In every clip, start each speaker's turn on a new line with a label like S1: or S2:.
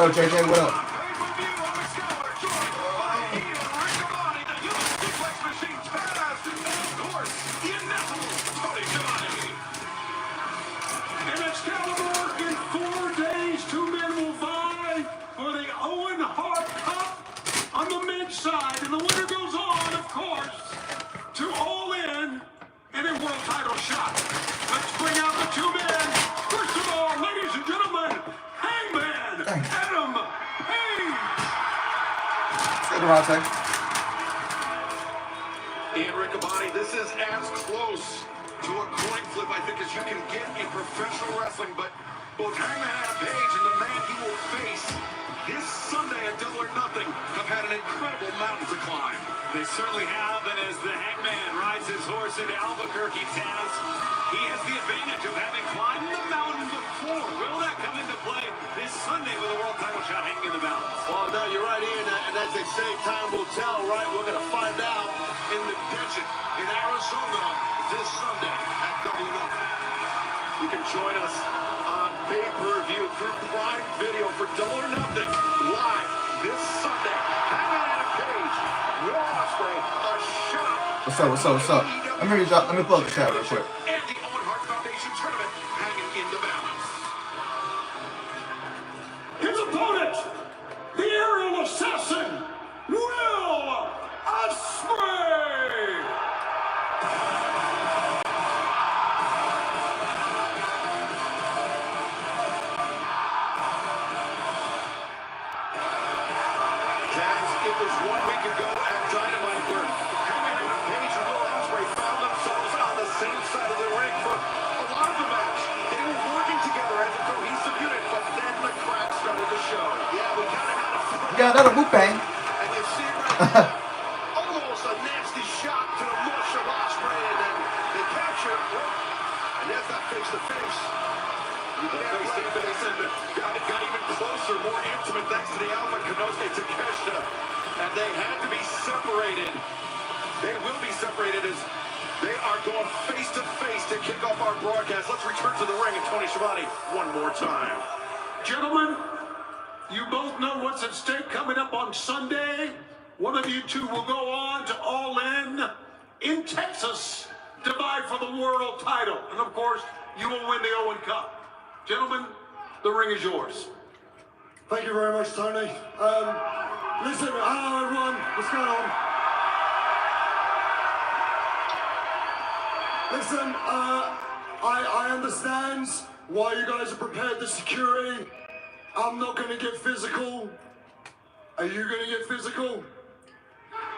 S1: up, JJ? What up?
S2: Side, and the winner goes on, of course, to All In and a world title shot. Let's bring out the two men. First of all, ladies and gentlemen, Hangman Adam Page.
S3: And Riccaboni, this is as close to a coin flip, I think, as you can get in professional wrestling. But both Hangman Adam Page and the man he will face this Sunday at Double or Nothing have had an incredible mountain to climb.
S2: They certainly have, and as the Hangman rides his horse into Albuquerque, Taz, he has the advantage of having climbed the mountain before. Will that come into play this Sunday with a world title shot hanging in the balance?
S3: Well, no, you're right, Ian, and as they say, time will tell, right? We're going to find out in the desert in Arizona this Sunday at Double or Nothing. You can join us on pay-per-view through Prime Video for Double or Nothing live this Sunday. Hangman Adam Page, Will Ospreay, a shot.
S1: What's up? Let me pull up the chat real quick.
S3: And the Owen Hart Foundation tournament hanging in the balance.
S2: His opponent, the aerial assassin, Will Ospreay.
S3: It was 1 week ago at Dynamite where Hangman Adam Page and Will Ospreay found themselves on the same side of the ring for a lot of the match. They were working together as a cohesive unit, but then the cracks started to show. Yeah, we kind of had a feeling.
S1: Yeah, another whoop bang.
S3: And you see right now, almost a nasty shot to the mush of Ospreay, and then they capture it. And there's that face-to-face. Face-to-face, and got even closer, more intimate, thanks to the Alpha Konosuke Takeshita. And they had to be separated. They will be separated as they are going face-to-face to kick off our broadcast. Let's return to the ring and Tony Schiavone one more time.
S2: Gentlemen, you both know what's at stake coming up on Sunday. One of you two will go on to All In Texas to vie for the world title. And of course, you will win the Owen Cup. Gentlemen, the ring is yours.
S4: Thank you very much, Tony. Listen, hello everyone, what's going on? Listen, I understand why you guys have prepared the security. I'm not going to get physical. Are you going to get physical?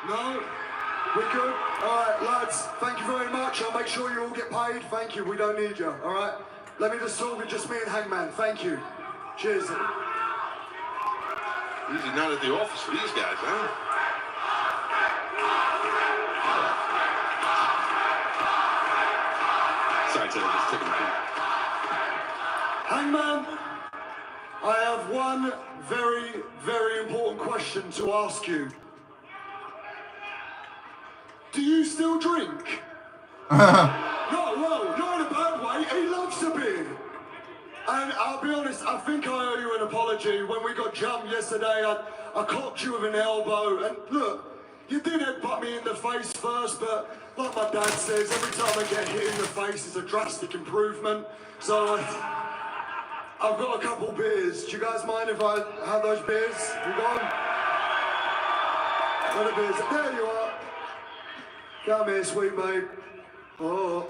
S4: No? We good? Alright, lads, thank you very much. I'll make sure you all get paid. Thank you, we don't need you, alright? Let me just talk with just me and Hangman. Thank you. Cheers.
S3: Usually not at the office for these guys, huh? Sorry, Ted, I'm just taking a
S4: Hangman, I have one very, very important question to ask you. Do you still drink? No, not in a bad way. He loves a beer. And I'll be honest, I think I owe you an apology. When we got jumped yesterday, I clocked you with an elbow. And look, you did headbutt me in the face first, but like my dad says, every time I get hit in the face is a drastic improvement. So I've got a couple beers. Do you guys mind if I have those beers? You got them? Where are the beers? There you are. Come here, sweet babe. Oh.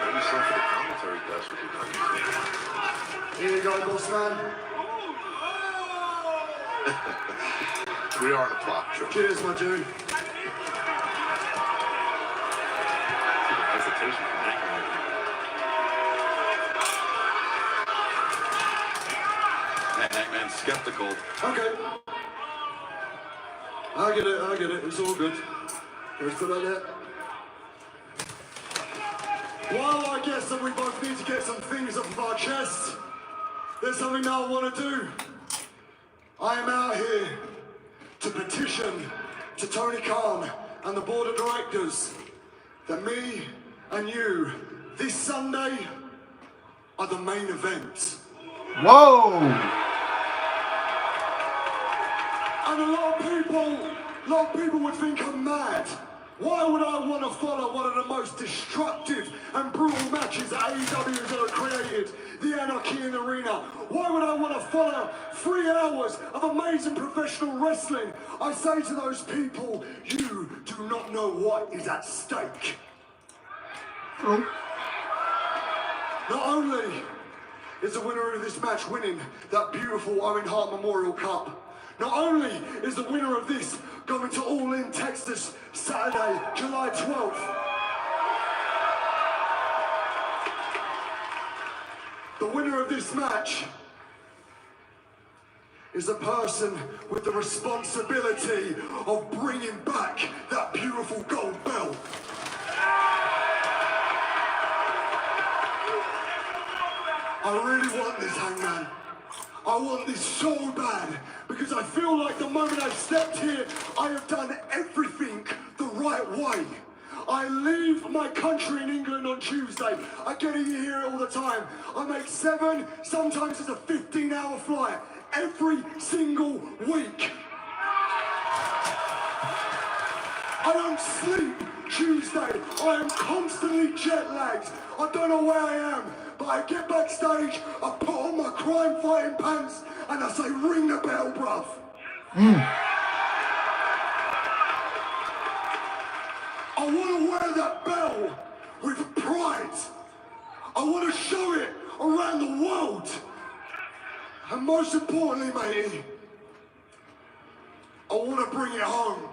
S3: Maybe some for the commentary desk would be nice.
S4: Here you go, boss man.
S3: We are on a clock, Joe.
S4: Cheers, my dude.
S3: Hesitation from Hangman. Hangman's skeptical.
S4: Okay. I get it. It's all good. Let's put that there. While I guess that we both need to get some things off of our chest, there's something that I want to do. I am out here to petition to Tony Khan and the board of directors that me And you, this Sunday, are the main event.
S1: Whoa!
S4: And a lot of people would think I'm mad. Why would I want to follow one of the most destructive and brutal matches that AEW has ever created? The Anarchy in the Arena. Why would I want to follow 3 hours of amazing professional wrestling? I say to those people, you do not know what is at stake.
S1: True.
S4: Not only is the winner of this match winning that beautiful Owen Hart Memorial Cup, not only is the winner of this going to All In Texas Saturday, July 12th, the winner of this match is a person with the responsibility of bringing back that beautiful gold belt. I really want this, Hangman. I want this so bad because I feel like the moment I've stepped here, I have done everything the right way. I leave my country in England on Tuesday. I get here all the time. I make 7, sometimes it's a 15-hour flight every single week. I don't sleep Tuesday. I am constantly jet lagged. I don't know where I am. But I get backstage, I put on my crime-fighting pants, and I say, ring the bell, bruv. I want to wear that bell with pride. I want to show it around the world. And most importantly, matey, I want to bring it home.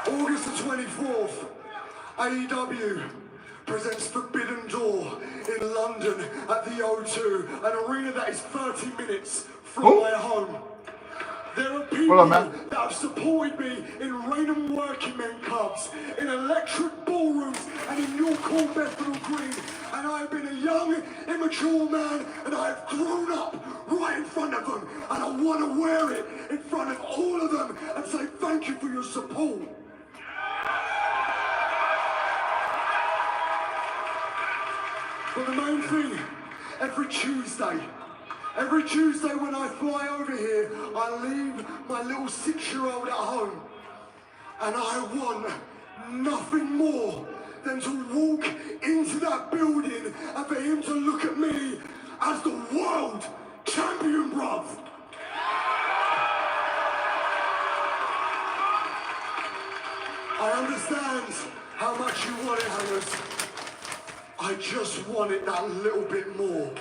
S4: August the 24th. AEW presents Forbidden Door in London at the O2, an arena that is 30 minutes from my home. There are people that have supported me in Raynham Working Men clubs, in electric ballrooms, and in York Hall, Bethnal Green. And I have been a young, immature man, and I have grown up right in front of them. And I want to wear it in front of all of them and say thank you for your support. But the main thing, every Tuesday when I fly over here, I leave my little 6-year-old at home. And I want nothing more than to walk into that building and for him to look at me as the world champion, bruv. I understand how much you want it, Hangers. I just want it that little bit more.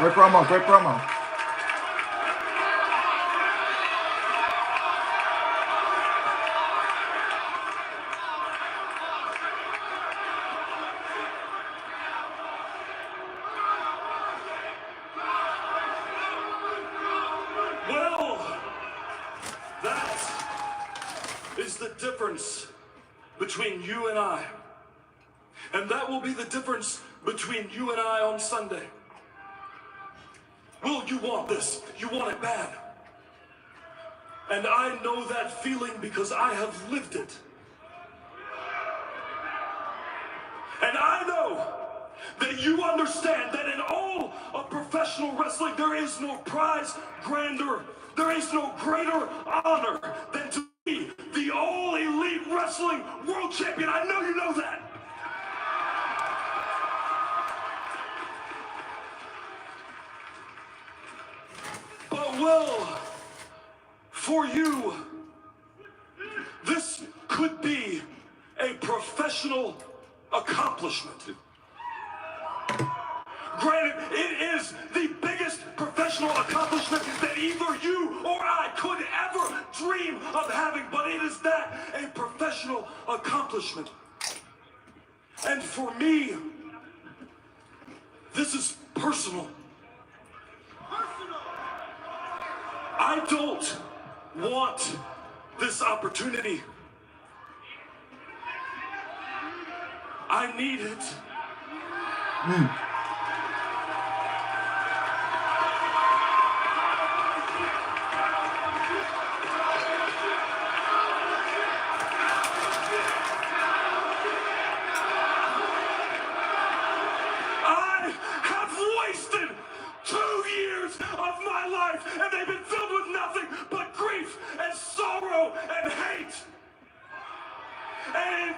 S1: Great promo, great promo.
S2: Well, that is the difference between you and I. And that will be the difference between you and I on Sunday. Will, you want this? You want it bad. And I know that feeling because I have lived it. And I know that you understand that in all of professional wrestling, there is no prize grander, there is no greater honor than to be the All Elite Wrestling World Champion. I know you know that. But Will, for you, this could be a professional accomplishment. Granted, it is the biggest professional accomplishment that either you or I could ever dream of having, but it is that, a professional accomplishment. And for me, this is personal. I don't want this opportunity. I need it.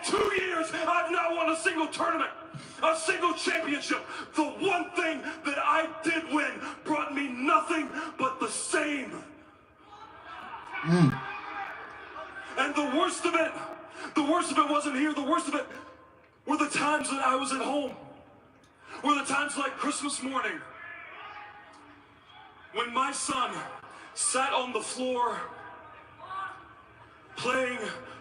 S5: 2 years, I've not won a single tournament, a single championship. The one thing that I did win brought me nothing but the same. And the worst of it wasn't here. The worst of it were the times that I was at home. Were the times like Christmas morning when my son sat on the floor playing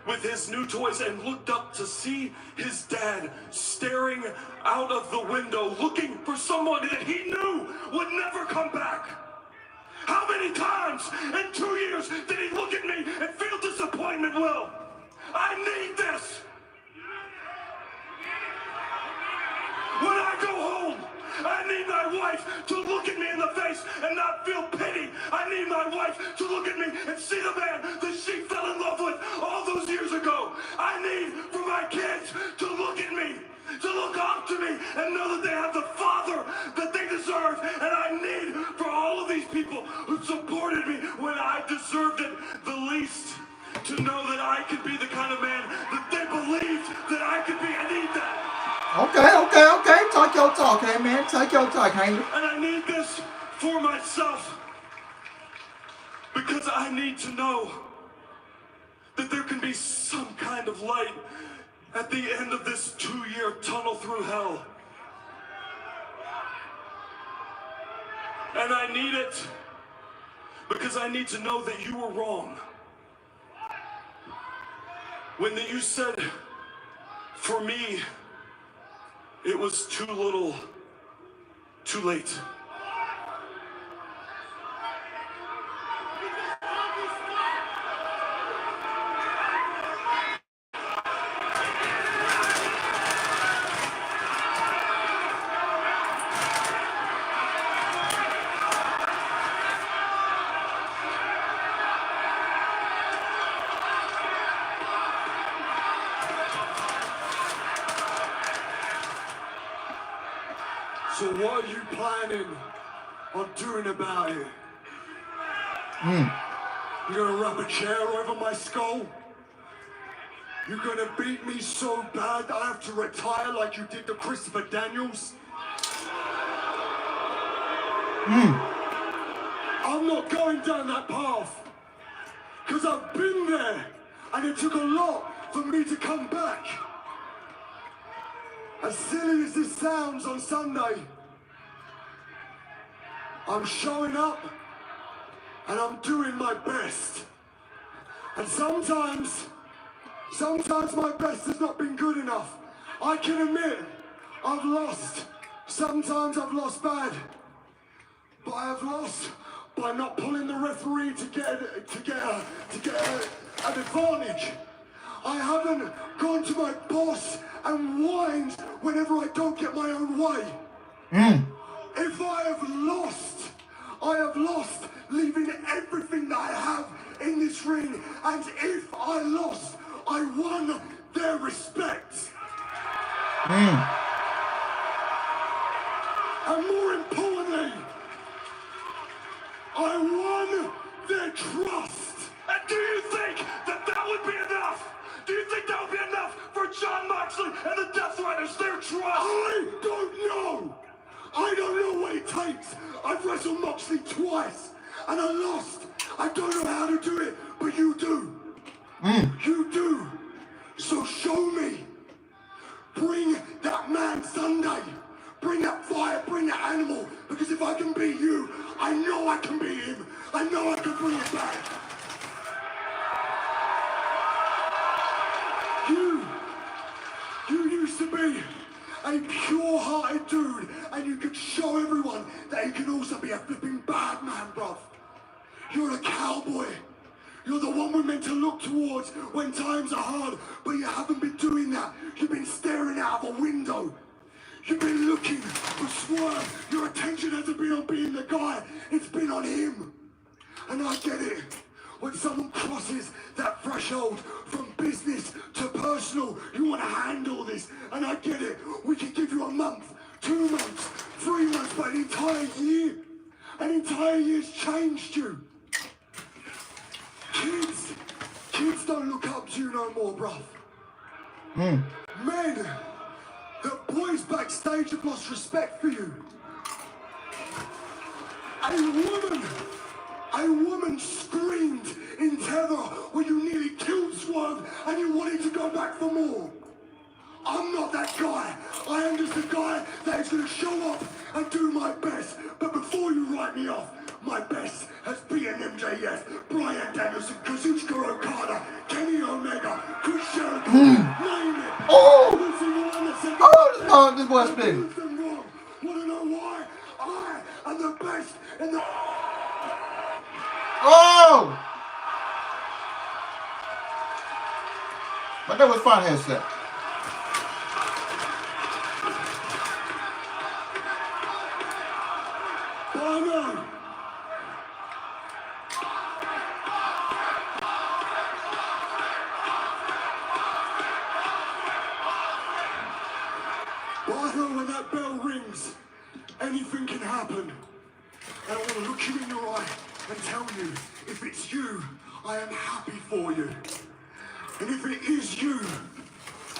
S5: with his new toys and looked up to see his dad staring out of the window, looking for someone that he knew would never come back. How many times in 2 years did he look at me and feel disappointment, Will? I need this. When I go home, I need my wife to look at me in the face and not feel pity. I need my wife to look at me and see the man that she fell in love with all those years ago. I need for my kids to look at me, to look up to me and know that they have the father that they deserve. And I need for all of these people who supported me when I deserved it the least to know that I could be the kind of man that they believed that I could be. I need that.
S1: Okay. Take your talk, hey man. Take your talk, Hanger.
S5: And I need this for myself. Because I need to know that there can be some kind of light at the end of this 2-year tunnel through hell. And I need it because I need to know that you were wrong. When you said, for me, it was too little, too late.
S4: So what are you planning on doing about it? You gonna wrap a chair over my skull? You gonna beat me so bad I have to retire like you did to Christopher Daniels? I'm not going down that path. Because I've been there and it took a lot for me to come back. As silly as this sounds on Sunday, I'm showing up and I'm doing my best. And sometimes my best has not been good enough. I can admit I've lost. Sometimes I've lost bad. But I have lost by not pulling the referee to get an advantage. I haven't gone to my boss and whined whenever I don't get my own way. If I have lost leaving everything that I have in this ring. And if I lost, I won their respect. And more importantly, I won their trust.
S5: And do you think that that would be enough? Do you think that would be enough for John Moxley and the Death Riders, their trust?
S4: I don't know. I don't know what it takes. I've wrestled Moxley twice and I lost. I don't know how to do it, but you do. You do. So show me. Bring that man Sunday. Bring that fire, bring that animal. Because if I can beat you, I know I can beat him. I know I can bring it back. You used to be a pure-hearted dude, and you could show everyone that you can also be a flipping bad man, bruv. You're a cowboy. You're the one we're meant to look towards when times are hard, but you haven't been doing that. You've been staring out of a window. You've been looking for Swerve. Your attention hasn't been on being the guy. It's been on him. And I get it. When someone crosses that threshold from business to personal, you want to handle this. And I get it. We can give you a month, 2 months, 3 months, but an entire year. An entire year's changed you. Kids don't look up to you no more, bruv. Men, the boys backstage have lost respect for you. A woman screamed in Tether when you nearly killed Swerve and you wanted to go back for more. I'm not that guy. I am just a guy that is going to show up and do my best. But before you write me off, my best has been MJF, Bryan Danielson, Kazuchika Okada, Kenny Omega, Chris Jericho, name it.
S1: Oh, this boy's been.
S4: Want to know why? I am the best in the...
S1: Oh! But that was fine headset.
S4: Bono! Bono, when that bell rings, anything can happen. And I want to look you in your eye and tell you, if it's you, I am happy for you. And if it is you,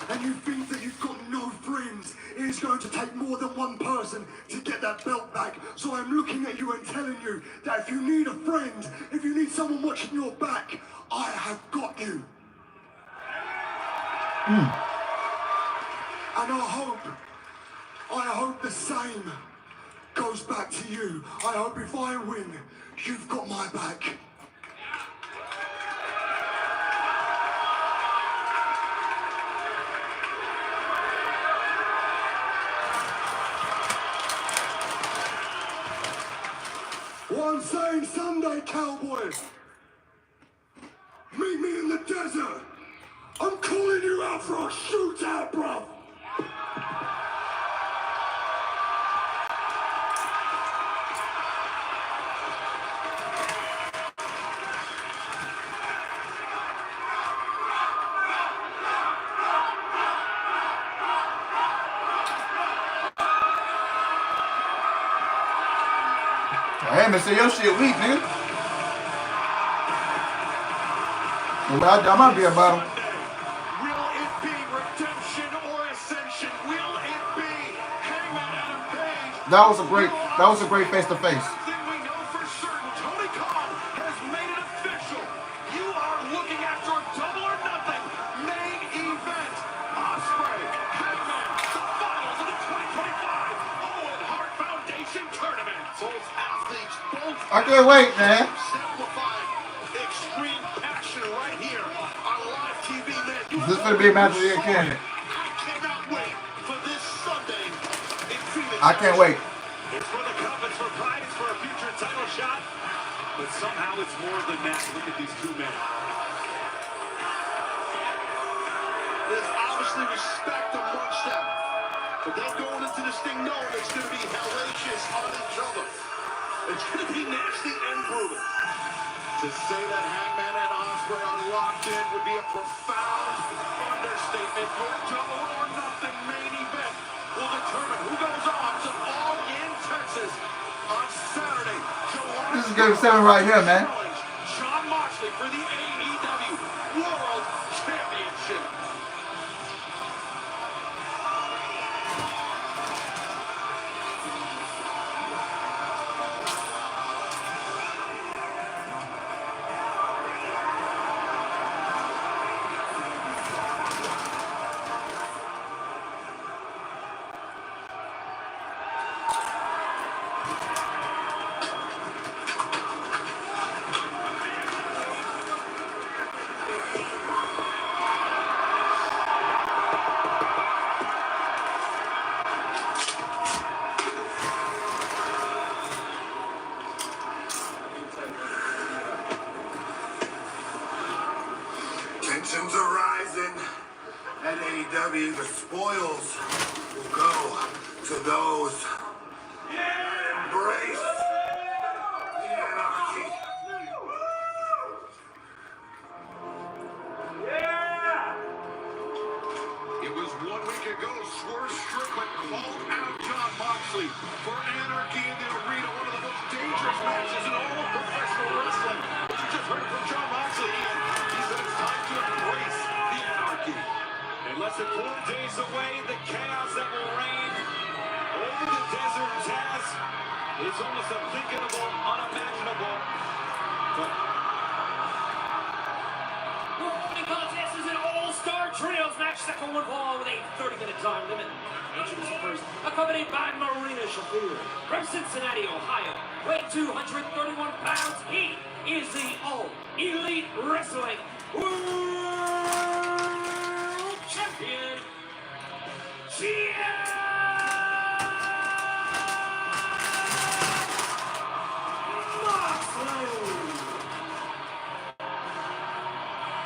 S4: and you think that you've got no friends, it is going to take more than one person to get that belt back. So I'm looking at you and telling you that if you need a friend, if you need someone watching your back, I have got you. And I hope the same goes back to you. I hope if I win, you've got my back. What I'm saying Sunday, cowboys, meet me in the desert. I'm calling you out for a shootout, bruv.
S1: Hey, man, say your shit weak, nigga. Well, I might be about him.
S2: Will it be redemption or ascension? Will it be Hangman Adam Page?
S1: That was a great face to face.
S2: One thing we know for certain, Tony Khan has made it official. You are looking at your double or nothing main event. Ospreay, Hangman, the finals of the 2025 Owen Hart Foundation Tournament. Both athletes, both
S1: I can't wait, man.
S2: exemplifying extreme passion right here on live TV.
S1: This is gonna be a match of the year, can't it?
S2: I cannot wait for this Sunday in Phoenix.
S1: I can't wait.
S2: It's for the cup, it's for pride, it's for a future title shot. But somehow it's more than that. Look at these two men.
S3: There's obviously respect amongst them. But they're going into this thing knowing it's going to be hellacious on each other. It's going to be nasty and brutal.
S2: To say that Hangman and Ospreay are locked in would be a profound understatement. Your double or nothing main event will determine who goes on to All in Texas on Saturday, July.
S1: This is game 7 right here, man.
S2: John Moxley for the AEW World Championship.
S3: Tensions are rising. At AEW, the spoils will go to those embrace the anarchy.
S2: It was 1 week ago, Swerve Strickland called out John Moxley for anarchy in the arena, one of the most dangerous matches in all of professional wrestling. But you just heard from John Moxley, and he said it's time to embrace the anarchy. And Less than 4 days away, the chaos that will reign over the desert, Taz, is almost unthinkable, unimaginable. But
S6: the opening contest is an all-star trios match. Second one ball with a 30-minute time limit. Introducing first, accompanied by Marina Shafir from Cincinnati, Ohio. Weighing 231 pounds, he is the All-Elite Wrestling World Champion.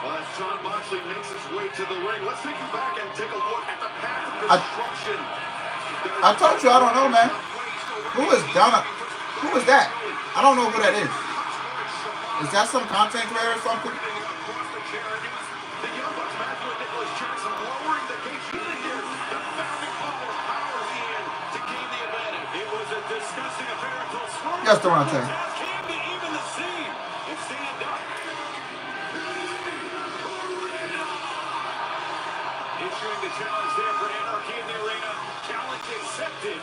S3: As Jon Moxley makes his way to the ring, let's take you back and take a look at the path of destruction.
S1: I told you I don't know, man. Who is Donna? Who is that? I don't know who that is. Is that some content creator or something?
S3: The Young Bucks, Matthew and Nicholas Jackson, lowering the gate unit here. The founding couple powers in to gain the advantage.
S2: it was a disgusting affair until Swerve
S1: Yes, Durante.
S2: came to even the scene and stand up. Issuing the challenge there for Anarchy in the arena. Challenge accepted.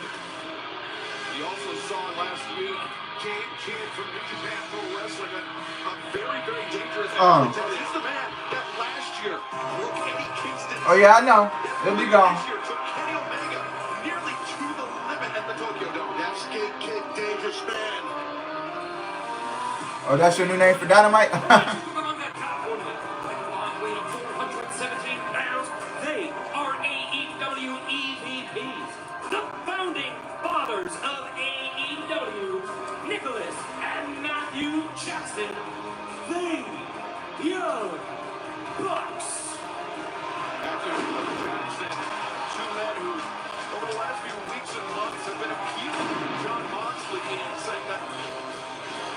S3: We also saw last week James Kidd from New Japan Pro Wrestling, a very, very dangerous athlete. This is the man that last year broke Eddie Kingston.
S1: Oh yeah, I know. He'll be gone.
S3: This year took Kenny Omega nearly to the limit at the Tokyo Dome. That Skate Kid, dangerous man.
S1: Oh, that's your new name for Dynamite?
S6: From that California, with a long weight of 417 pounds, they are AEW EVPs, the founding fathers of AEW, Nicholas and Matthew Jackson, the Young Bucks.
S3: After Jackson, two men who, over the last few weeks and months, have been appealing to Jon Moxley and saying that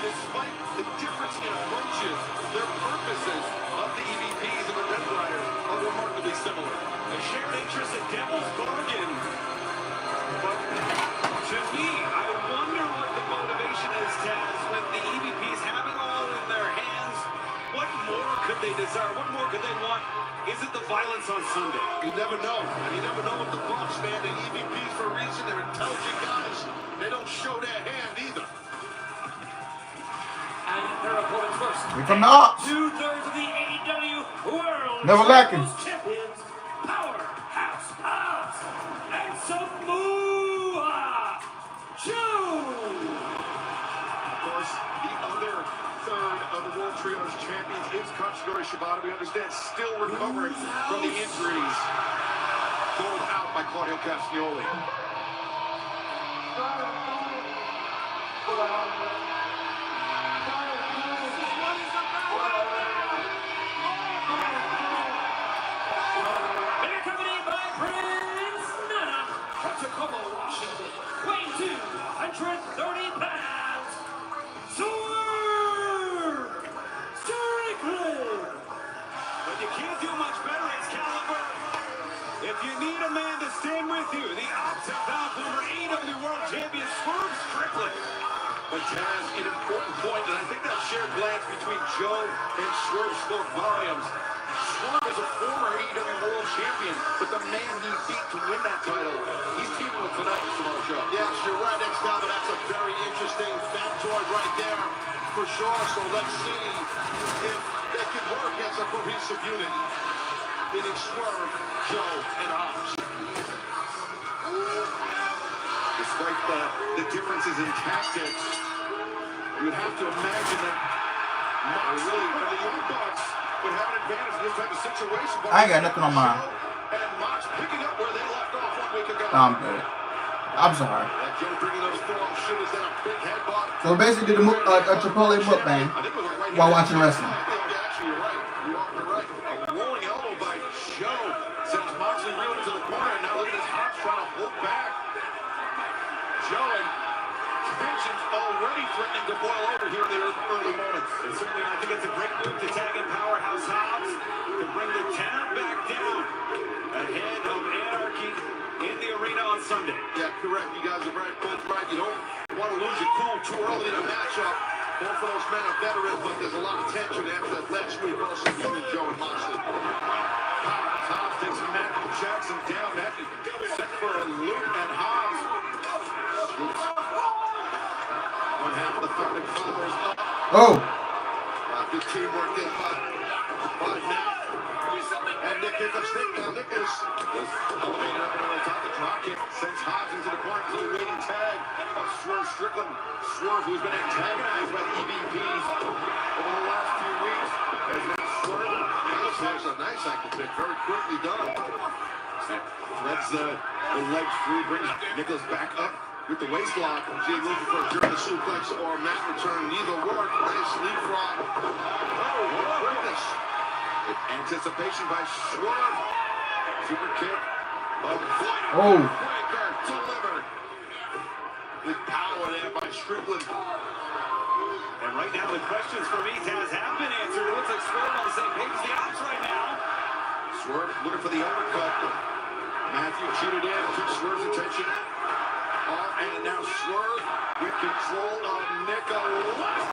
S3: despite the difference in approaches, their purposes of the EVPs and the Red Riders are remarkably similar.
S2: A shared interest in Devil's Bargain. But to me, I wonder what the motivation is, Taz, when the EVPs have it all in their hands. What more could they desire? What more could they want? Is it the violence on Sunday?
S3: You never know. And you never know what the Bucks, man. The EVPs, for a reason, they're intelligent guys. They don't show their hand either.
S6: And their opponents first.
S1: We from the Ops.
S6: 2/3 of the AEW World
S1: Never lacking.
S6: Champions, Powerhouse Hobbs, and Samoa Joe.
S3: Of course, the other third of the World Trios champions is Katsuyori Shibata. We understand still recovering from the injuries pulled out by Claudio Castagnoli.
S6: And accompanied by Prince Nana from Tacoma, Washington, weighing 230 pounds, Swerve Strickland.
S2: But you can't do much better, Excalibur. If you need a man to stand with you, the Ops have found former AEW World Champion Swerve Strickland.
S3: But Taz, an important point, and I think that shared glance between Joe and Swerve spoke volumes. Swerve is a former AEW World Champion, but the man he beat to win that title, he's teaming with tonight, Samoa Joe. Yes, you're right, Excalibur. That's a very interesting factoid right there, for sure. So let's see if they can work as a cohesive unit. Meaning Swerve, Joe, and Ops. Despite the differences in tactics, you'd have to imagine that Moxley and the Young Bucks would have an advantage in this type of situation. But
S1: I ain't got nothing on mine.
S3: and Mox picking up where they left off 1 week ago.
S1: I'm good. I'm sorry.
S3: Joe bringing those forearm shooters in a big headbutt.
S1: So basically, did a Chipotle mukbang
S3: I think it was a right
S1: while
S3: hand.
S1: watching wrestling.
S3: Actually, you're right. You're right. A rolling elbow by Joe sends Moxley reeling to the corner. And now look at this Hobbs trying to hold back. Joe and tensions already threatening to boil over here in the early moments.
S2: And certainly, I think it's a great move to tag in Powerhouse Hobbs to bring the town back down ahead of Anarchy in the arena on Sunday.
S3: Yeah, correct. You guys are both right. You don't want to lose your cool too early in a matchup. Both of those men are veterans, but there's a lot of tension after that last week also between Joe and Moxley.
S2: Hobbs takes a mat
S3: Jackson down. That set for a loop and Hobbs. One half of the founding fathers up.
S1: Oh.
S3: Good teamwork there by Matt. And Nick Nicholas. Now Nicholas was elevated up and on top of the drop kick. Sends Hobbs into the corner to the waiting tag of Swerve Strickland. Swerve, who's been antagonized by the EVPs over the last few weeks. As now Swerve. That's a nice ankle pick. Very quickly done. Threads the legs through. Brings Nicholas back up with the waist lock. Jay looking for a German suplex or mat return. Neither work. Nice leapfrog. Oh, goodness. Anticipation by Swerve. Super kick.
S1: Oh.
S3: Breaker delivered. With power there by Strickland.
S2: And right now the questions for me, Taz, have been answered. It looks like Swerve on the same page as the odds right now.
S3: Swerve looking for the uppercut. Matthew cheated in. Took Swerve's attention off. And now Swerve with control of Nicholas.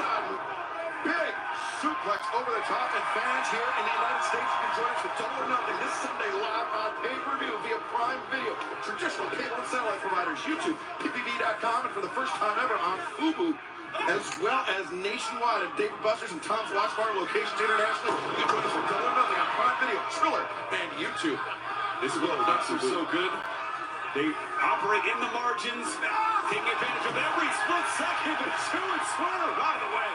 S3: Big suplex over the top, and fans here in the United States can join us for Double or Nothing this Sunday live on pay-per-view via Prime Video. Traditional cable and satellite providers, YouTube, PPV.com, and for the first time ever on Fubu, as well as nationwide at Dave Buster's and Tom's Watch Bar locations internationally. You can join us for Double or Nothing on Prime Video, Triller, and YouTube. This is what the Ducks are so good. They operate in the margins, taking advantage of every split second, but two and Swerve out of the way.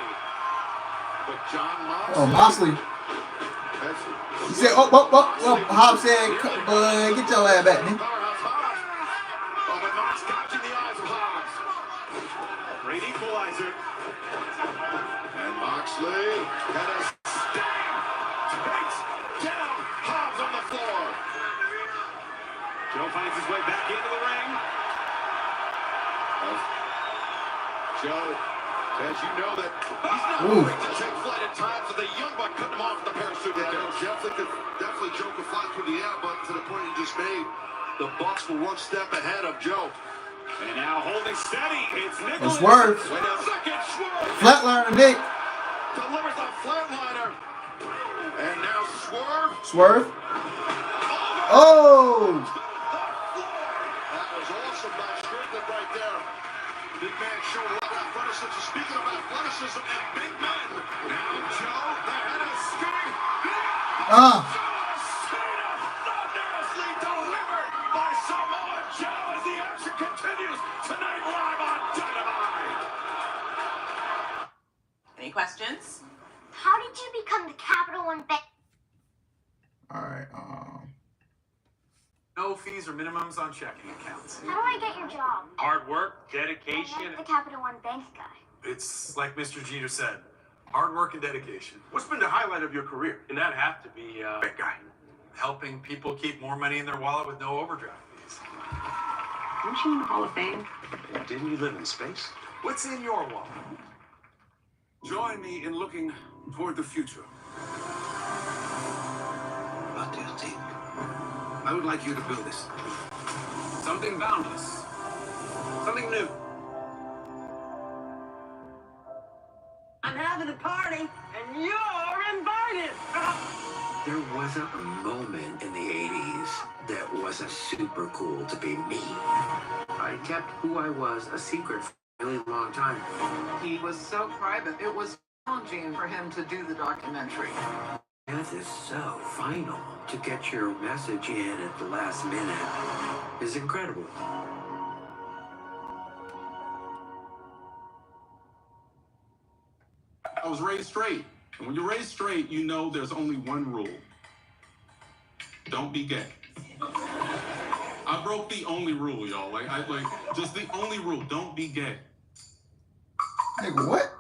S3: But John Moxley.
S1: Oh, Moxley. He said, oh, Hobbs said, get your ass back, man.
S3: Oh, but Mox dodging the eyes of Hobbs.
S2: Great equalizer.
S3: And Moxley had a stab. Takes down Hobbs on the floor.
S2: Joe finds his way back into the ring.
S3: Joe, as you know, that he's not afraid to take flight at times, and the young buck cutting him off with the parachute. Definitely Joe could fly through the air, but to the point you just made, the Bucks were one step ahead of Joe.
S2: And now holding steady, it's Nicholas.
S1: Swerve.
S3: Wait a second, Swerve.
S1: Flatliner, Nick.
S3: Delivers the flatliner. And now
S1: Swerve. Oh.
S3: That was awesome by Strickland right there. Big man showing a lot of athleticism. Speaking of athleticism and big men. Now Joe, the head is spinning. Thunderously delivered by Samoa Joe as the action continues tonight live on Dynamite.
S7: Any questions?
S8: How did you become the Capital One Bank?
S1: All right.
S9: No fees or minimums on checking accounts.
S8: How do I get your job?
S9: Hard work,
S8: I'm
S9: dedication.
S8: not the Capital One Bank guy.
S9: It's like Mr. Jeter said, hard work and dedication. What's been the highlight of your career? And that have to be big guy. Helping people keep more money in their wallet with no overdraft fees.
S7: Aren't you in the Hall of Fame?
S2: Didn't you live in space?
S9: What's in your wallet?
S2: Join me in looking toward the future.
S3: What do you think?
S2: I would like you to build this. Something boundless. Something new.
S7: I'm having a party, and you're invited.
S10: There wasn't a moment in the 80s that wasn't super cool to be me. I kept who I was a secret for a really long time.
S11: He was so private, it was challenging for him to do the documentary.
S10: Death is so final. To get your message in at the last minute is incredible.
S2: I was raised straight. And when you're raised straight, you know there's only one rule. Don't be gay. I broke the only rule, y'all. Just the only rule. Don't be gay.
S1: Nigga, what?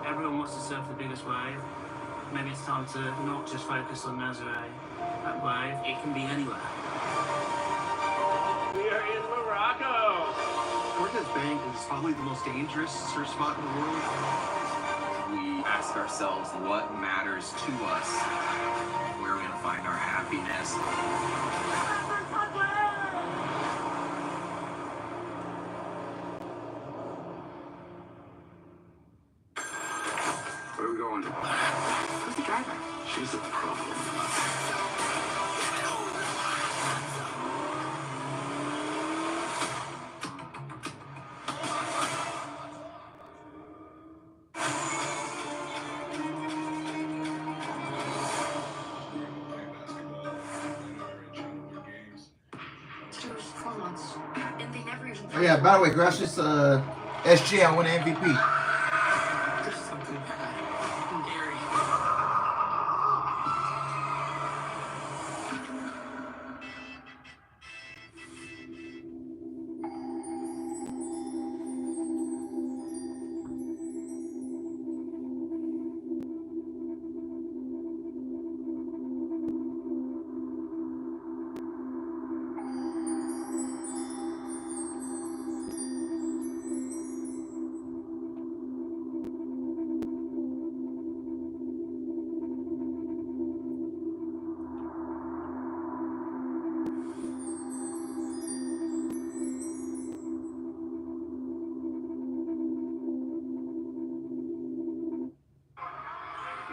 S6: Everyone wants to surf the biggest wave. Maybe it's time to not just focus on Nazaré. That wave, it can be anywhere. We are in Morocco.
S9: Cortez Bank is probably the most dangerous surf spot in the world.
S12: We ask ourselves what matters to us, where we're going to find our happiness.
S2: Where are we going?
S7: Who's the driver?
S2: She's the problem.
S11: 4 months. And they never even...
S1: Oh, yeah, by the way, Gracious SGL won the MVP.
S11: There's something bad. Gary.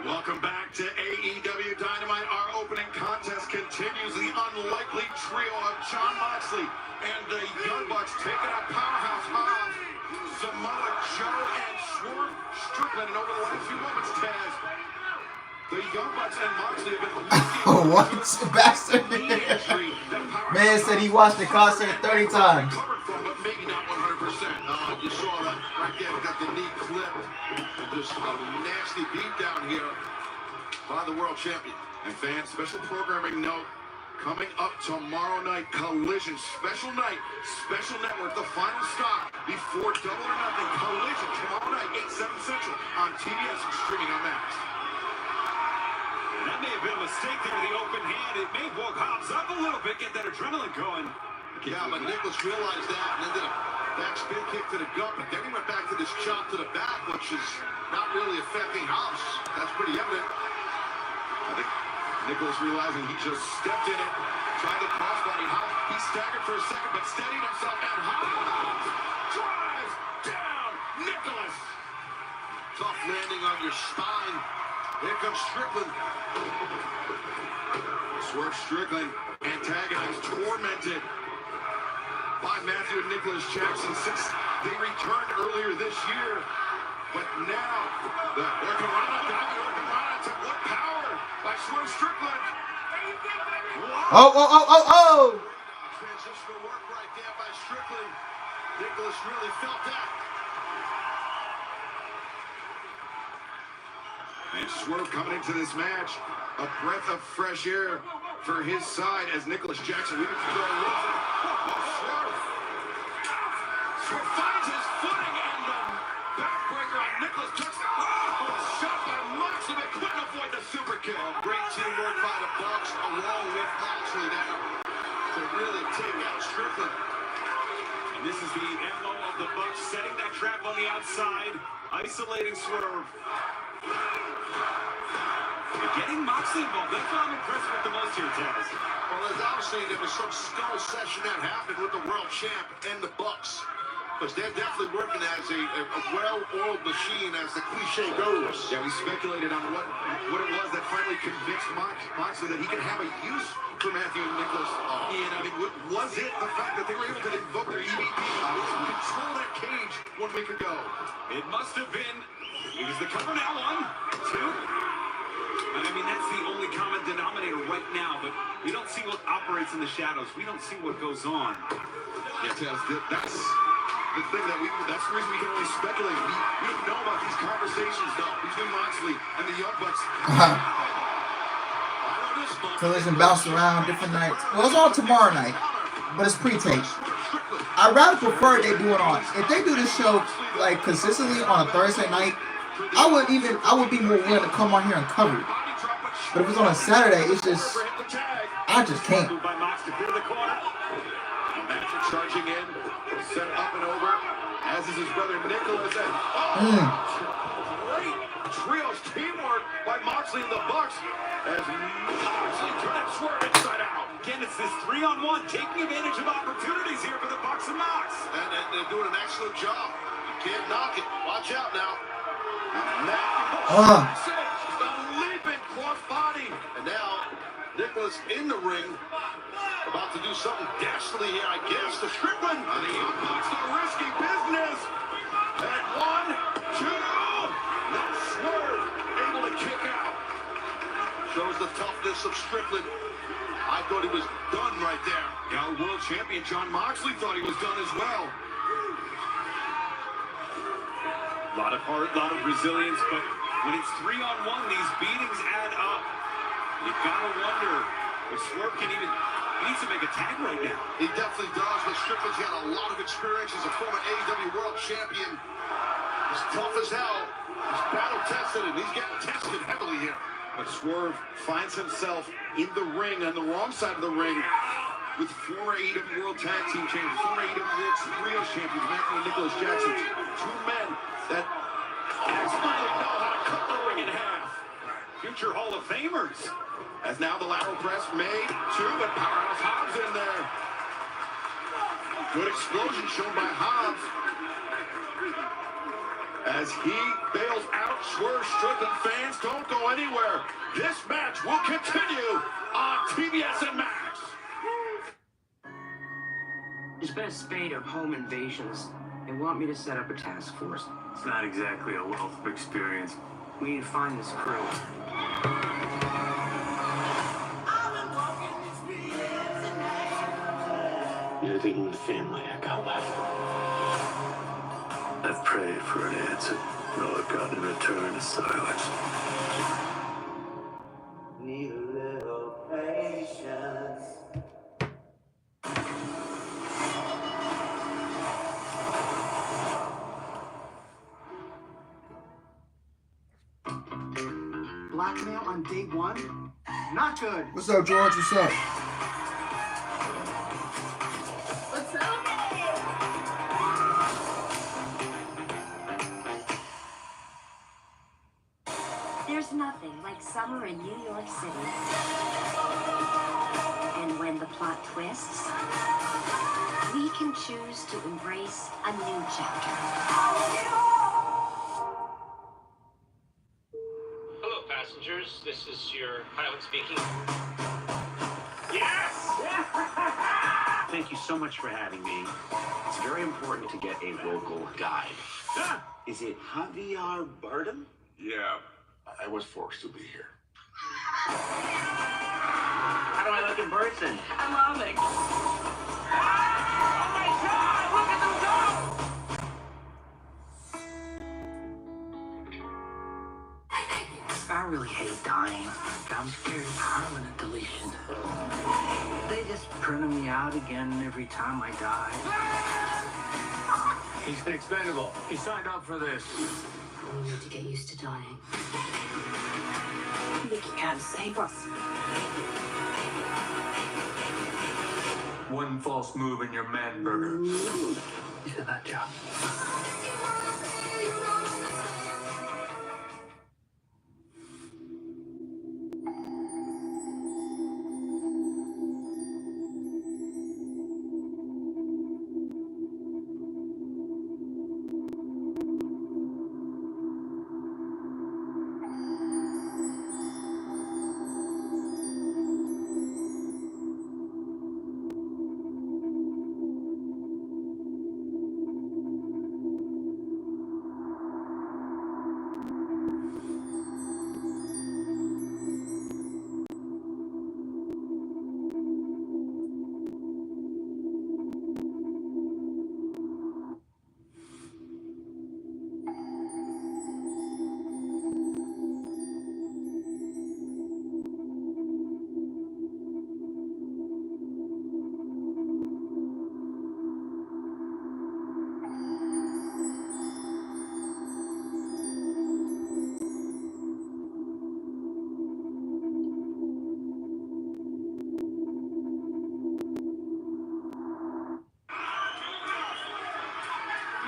S2: Welcome back to AEW Dynamite. Our opening contest continues. The unlikely trio of Jon Moxley and the Young Bucks taking out Powerhouse Hobbs, Samoa Joe, and Swerve Strickland. And over the last few moments, Taz, the Young Bucks and Moxley have been looking
S1: What bastard? Man said he watched the concert 30 times.
S2: recovered from, but maybe not 100%. You saw that right there. Got the knee clipped. Just a nasty beatdown here by the world champion. And fans, special programming note, coming up tomorrow night, Collision, special night, special network, the final stop before Double or Nothing. Collision tomorrow night, 8/7 Central on TBS and streaming on Max.
S5: That may have been a mistake there, the open hand. It may woke Hobbs up a little bit, get that adrenaline going.
S2: Yeah, but Nicholas realized that and then did a back spin kick to the gut, but then he went back to this chop to the back, which is not really affecting Hobbs. That's pretty evident. I think Nicholas realizing he just stepped in it, tried the crossbody. Hobbs, he staggered for a second, but steadied himself, and Hobbs drives down Nicholas. Tough landing on your spine. Here comes Strickland. Swerve Strickland, antagonized, tormented by Matthew and Nicholas Jackson since they returned earlier this year. But now, the Hurricanrana to what power by Swerve Strickland.
S1: Oh!
S2: Transitional work right there by Strickland. Nicholas really felt that. And Swerve coming into this match, a breath of fresh air for his side as Nicholas Jackson leaving to go. Swerve finds his footing and the backbreaker on Nicholas Jackson. Oh, shot by Moxley, but couldn't avoid the super kick. Great teamwork by the Bucks along with Moxley now to really take out Strickland.
S5: And this is the MO of the Bucks, setting that trap on the outside, isolating Swerve. And getting Moxley involved, that's what I'm impressed with the most here, Taz.
S2: Well, as I was saying, there was some skull session that happened with the world champ and the Bucks. Because they're definitely working as a well-oiled machine, as the cliche goes.
S9: Yeah, we speculated on what it was that finally convinced Moxley that he could have a use for Matthew and Nicholas. And I mean, was it the fact that they were able to invoke their EVP powers and control that cage 1 week ago?
S5: It must have been. He was the cover now, 1, 2. I mean, that's the only common denominator right now, but we don't see what operates in the shadows. We don't see what goes on.
S9: Yeah, Taz, that's the thing that's the reason we can only speculate. We don't know about these conversations, though, between Moxley and the Young Bucks.
S1: Collision bounced around different nights. Well, it's on tomorrow night, but it's pre-taped. I'd rather prefer they do it on. If they do this show like consistently on a Thursday night, I would be more willing to come on here and cover it. But if it's on a Saturday, it's just, I just can't.
S2: Charging in, set up and over, as is his brother Nicholas. Great trios teamwork by Moxley and the Bucks as Moxley trying to swerve inside out.
S5: Again, it's this 3-on-1, taking advantage of opportunities here for the Bucks and Mox.
S2: And they're doing an excellent job. You can't knock it. Watch out now. The leaping cross body. And now Nicholas in the ring. About to do something dastardly here, I guess, to Strickland. And the Young Bucks, the risky business. And 1, 2. Now Swerve able to kick out. Shows the toughness of Strickland.
S9: I thought he was done right there.
S2: Yeah, world champion John Moxley thought he was done as well. A lot of heart, a lot of resilience, but when it's 3-on-1, these beatings add up. You gotta wonder if Swerve can even... He needs to make a tag right now.
S9: He definitely does, but Strickland's got a lot of experience as a former AEW world champion. He's tough as hell. He's battle-tested, and he's getting tested heavily here.
S2: But Swerve finds himself in the ring, on the wrong side of the ring, with former AEW World Tag Team Champions, former AEW World Trios Champions, Matthew and Nicholas Jackson. Two men that expertly know how to cut the ring in half. Future Hall of Famers.
S9: As now the lateral press made, two, but Powerhouse Hobbs in there. Good explosion shown by Hobbs. As he bails out, Swerve Strickland fans don't go anywhere. This match will continue on TBS and Max.
S10: There's been a spate of home invasions. They want me to set up a task force.
S5: It's not exactly a wealth of experience.
S10: We need to find this crew.
S5: You're the only family I got left. I've prayed for an answer, and all I've got in return is silence.
S7: Need a little patience.
S13: Blackmail on day one? Not good.
S1: What's up, George? What's up?
S14: There's nothing like summer in New York City. And when the plot twists, we can choose to embrace a new chapter.
S6: Hello, passengers. This is your pilot speaking.
S2: Yes!
S10: Thank you so much for having me. It's very important to get a local guide. Is it Javier Bardem?
S9: Yeah, I was forced to be here.
S10: How do I look in person?
S6: Alarming. Oh my God! Look at them go!
S10: I really hate dying. I'm scared of permanent deletion. They just print me out again every time I die.
S5: He's expendable. He signed up for this.
S14: We need to get used to dying. Mickey can't save us.
S5: One false move and you're man burger.
S10: You did that job.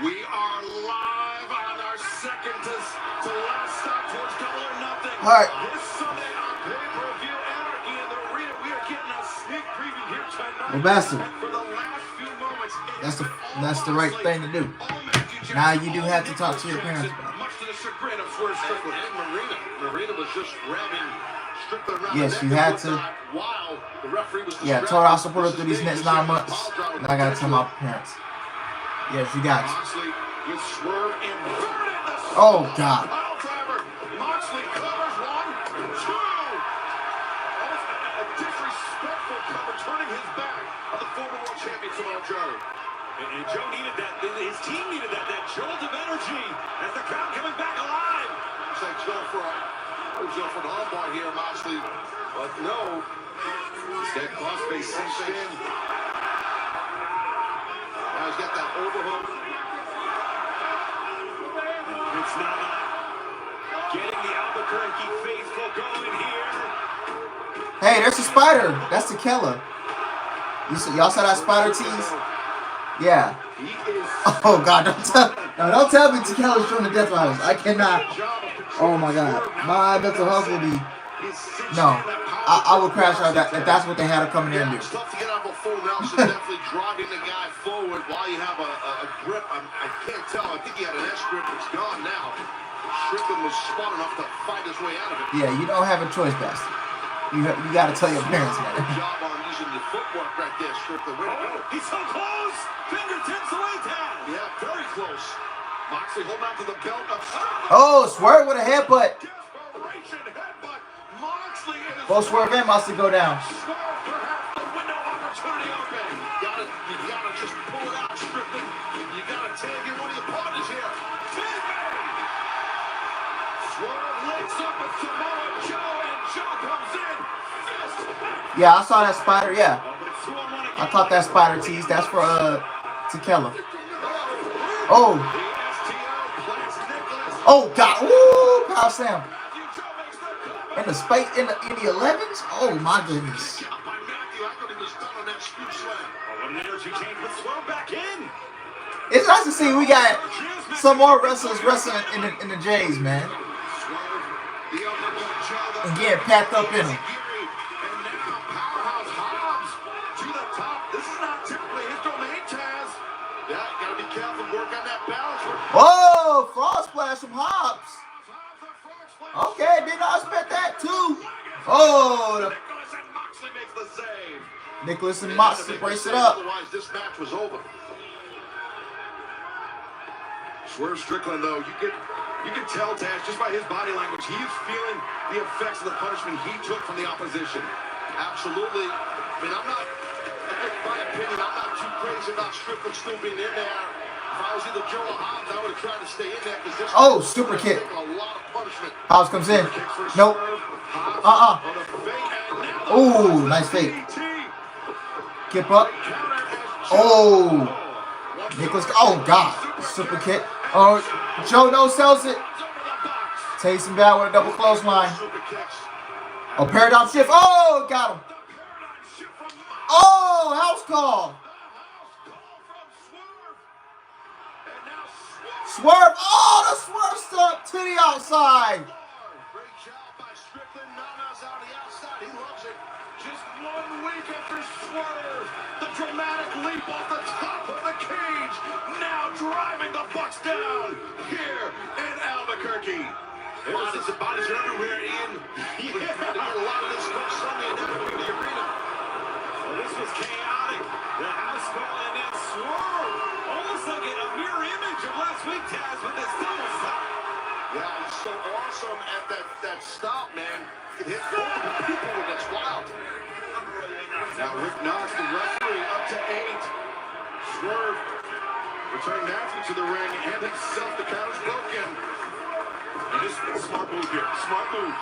S9: We are live on our second to last stop towards Double or Nothing.
S1: All right.
S9: This Sunday on pay-per-view Anarchy in the Arena. We are getting a sneak preview here tonight.
S1: Well, Bastard,
S9: And for the last few moments,
S1: that's the right thing to do. Now you do have to talk to your parents about it.
S9: Much to the chagrin of Swerve Strickland and Marina was just grabbing Strickland around
S1: Yes,
S9: the
S1: you
S9: neck
S1: had to.
S9: while the referee was
S1: Yeah,
S9: distracted.
S1: told I'll support her through these next 9 months. And I gotta tell my parents. Yes, you got to.
S9: Moxley with Swerve inverted the
S1: Oh, God.
S9: pile driver. Moxley covers one, two. A disrespect
S3: Samoa Joe.
S5: And Joe needed that. His team needed that jolt of energy as the crowd coming back alive.
S3: Looks like Joe for an armbar here, Moxley. But no. Instead, crossface cinched in. Now he's got that overhook.
S5: It's not getting the Albuquerque faithful going here.
S1: Hey, there's a spider. That's Tequila. Y'all saw that spider tease? Yeah. Oh God! Don't tell me Tequila's from the Death Riders. I cannot. Oh my God, my mental health will be. No, I will crash out if that's what they had to come in there and do.
S3: It's tough to get out of a full mount, so definitely driving the guy forward while you have a grip. I can't tell. I think he had an S grip. It's gone now. Strickland was smart enough to fight his way out of it.
S1: Yeah, you don't have a choice, Bastard. You got to tell your parents, man.
S3: Good job on using the footwork right there, Strickland.
S5: He's so close. Fingertips away, Taz.
S3: Yeah, very close. Moxley holding on to the belt.
S1: Oh, Swerve with a headbutt.
S3: Desperation headbutt. Moxley is.
S1: Both Swerve and Moxley go down.
S3: Swerve perhaps the window opportunity open. You gotta just pull it out, Strickland. You gotta tag in one of your partners here. Swerve links up with Samoa Joe, and Joe comes in. Fist.
S1: Yeah, I saw that spider. Yeah, I caught that spider tease. That's for Tequila. Oh. Oh God. Ooh, power slam. In the space in the 11s. Oh my goodness. It's nice to see we got some more wrestlers wrestling in the J's, man. And getting packed up in them. Whoa! Frog splash from Hobbs. Okay, did not expect that too. Oh, Nicholas and Moxley brace it up.
S3: Otherwise, this match was over. Swerve Strickland, though, you can tell, Taz, just by his body language, he is feeling the effects of the punishment he took from the opposition. Absolutely. I mean, in my opinion, I'm not too crazy about Strickland still being in there. If I was either Joe or Hobbs, I would have tried to stay in there because this.
S1: Oh, super kick.
S3: A lot of punishment.
S1: Hobbs comes in. Nope. Ooh, nice fake. Kip up. Oh. Nicholas. Oh God. Super kick. Oh, Joe no sells it. Takes him down with a double clothesline. Oh, paradigm shift. Oh, got him. Oh, house call. Swerve. Oh, the swerve stuck to the outside.
S3: Great job by Strickland. Nana's on the outside. He loves it. Just 1 week after Swerve, the dramatic leap off the top of the cage. Now driving the Bucks down here in Albuquerque. Bodies are everywhere, Ian. He had to get a lot of this stuff Sunday in the arena.
S5: Well, this was chaotic. The house call and then Swerve. Almost like a mirror image of last week, Taz, with this double stop.
S3: Yeah, he's so awesome at that stop, man. He can hit multiple people when that's wild. Now Rick Knox, the referee, up to 8. Swerve returning Matthew to the ring, and himself the count is broken. And this is a smart move here. Smart move.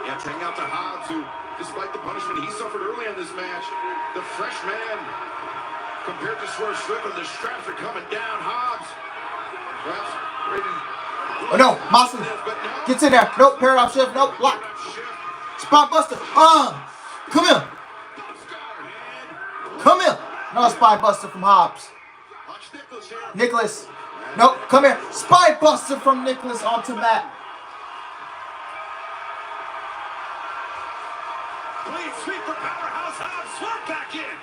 S3: Yeah, taking out to Hobbs, who, despite the punishment he suffered early in this match, the fresh man, compared to Swerve Strickland, the straps are coming down. Hobbs, perhaps ready.
S1: Oh no, Moxley gets in there. Nope, paradigm shift. Nope, block. Spot buster. Come here. Come here. No spy buster from Hobbs. Nicholas. Nope, come here. Spy buster from Nicholas onto Matt.
S5: Clean sweep for Powerhouse Hobbs. Swerve back in.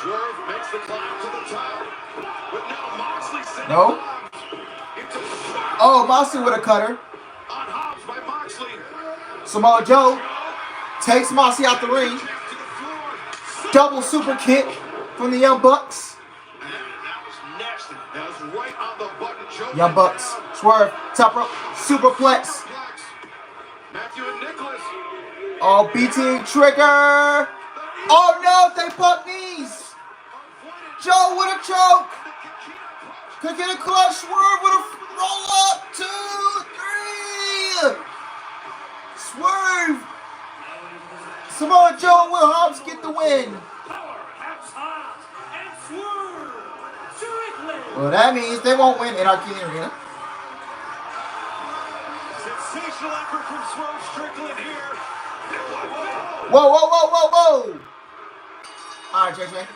S3: Swerve makes the climb to the top. But now Moxley sending
S1: No.
S3: into
S1: Oh, Moxley with a cutter.
S3: on Hobbs by Moxley.
S1: Samoa Joe takes Moxley out the ring. Double super kick from the Young Bucks.
S3: And that was nasty. That was right on the button. Joe
S1: Young Bucks. Swerve. Top rope. Superplex.
S3: Matthew and Nicholas.
S1: Oh, BT trigger. Oh no, they buck knees. Joe with a choke. Could get a clutch swerve with a roll up. 2, 3. Swerve. Samoa Joe and Will Hobbs get the win. Well, that means they won't win in our Arena.
S2: Sensational effort from Swerve Strickland here.
S1: Whoa. All right, JJ.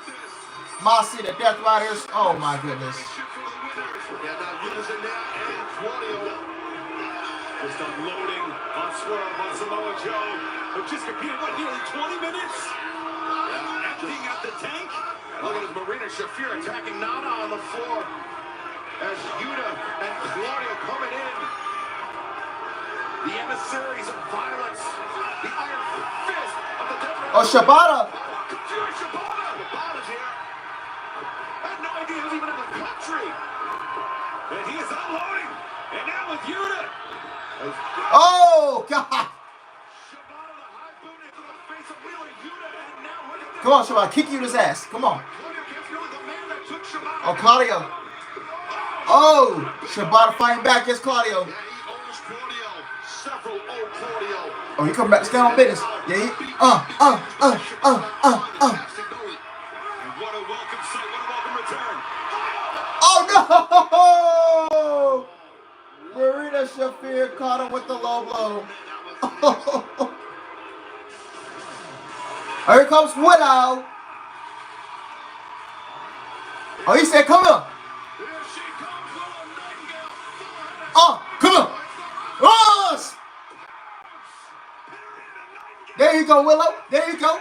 S1: Mossy, the Death Riders. Oh, my goodness.
S2: Just unloading on Swerve on Samoa Joe, who just competed, nearly 20 minutes? Emptying out the tank.
S9: Look at his Marina Shafir attacking Nana on the floor as Yuta and Claudio coming in. The emissaries of violence. The iron fist of the Death Riders.
S1: Oh, Shibata.
S9: Shibata's here. I had no idea he was even in the country.
S2: And he is unloading. And now with Yuta.
S1: Oh, God. Come on, Shibata. Kick Yuta's ass. Come on. Oh, Claudio. Oh, Shibata fighting back against Claudio. Oh, he come back to stand on business. Yeah, he,
S2: What a welcome sight. What a welcome return.
S1: Oh, no! Marina Shafir caught him with the low blow. Here comes Willow. Oh, he said, come here. Oh, come here. Oh! There you go, Willow. There you go.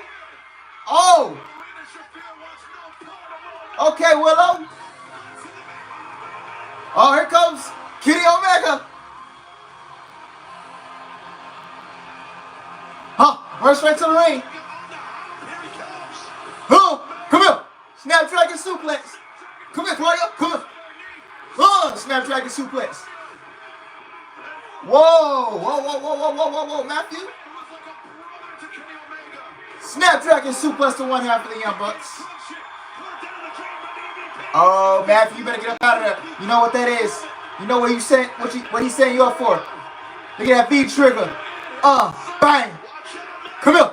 S1: Oh. Okay, Willow. Oh, here comes Kenny Omega. Huh? Run straight to the ring. Huh? Come here. Snapdragon suplex. Come here, Claudio. Come here. Snapdragon suplex. Whoa, Matthew. Snapdragon suplex to one half of the Young Bucks. Oh, Matthew, you better get up out of there. You know what that is. You know what he's saying you up for. Look at that V trigger. Bang. Come here.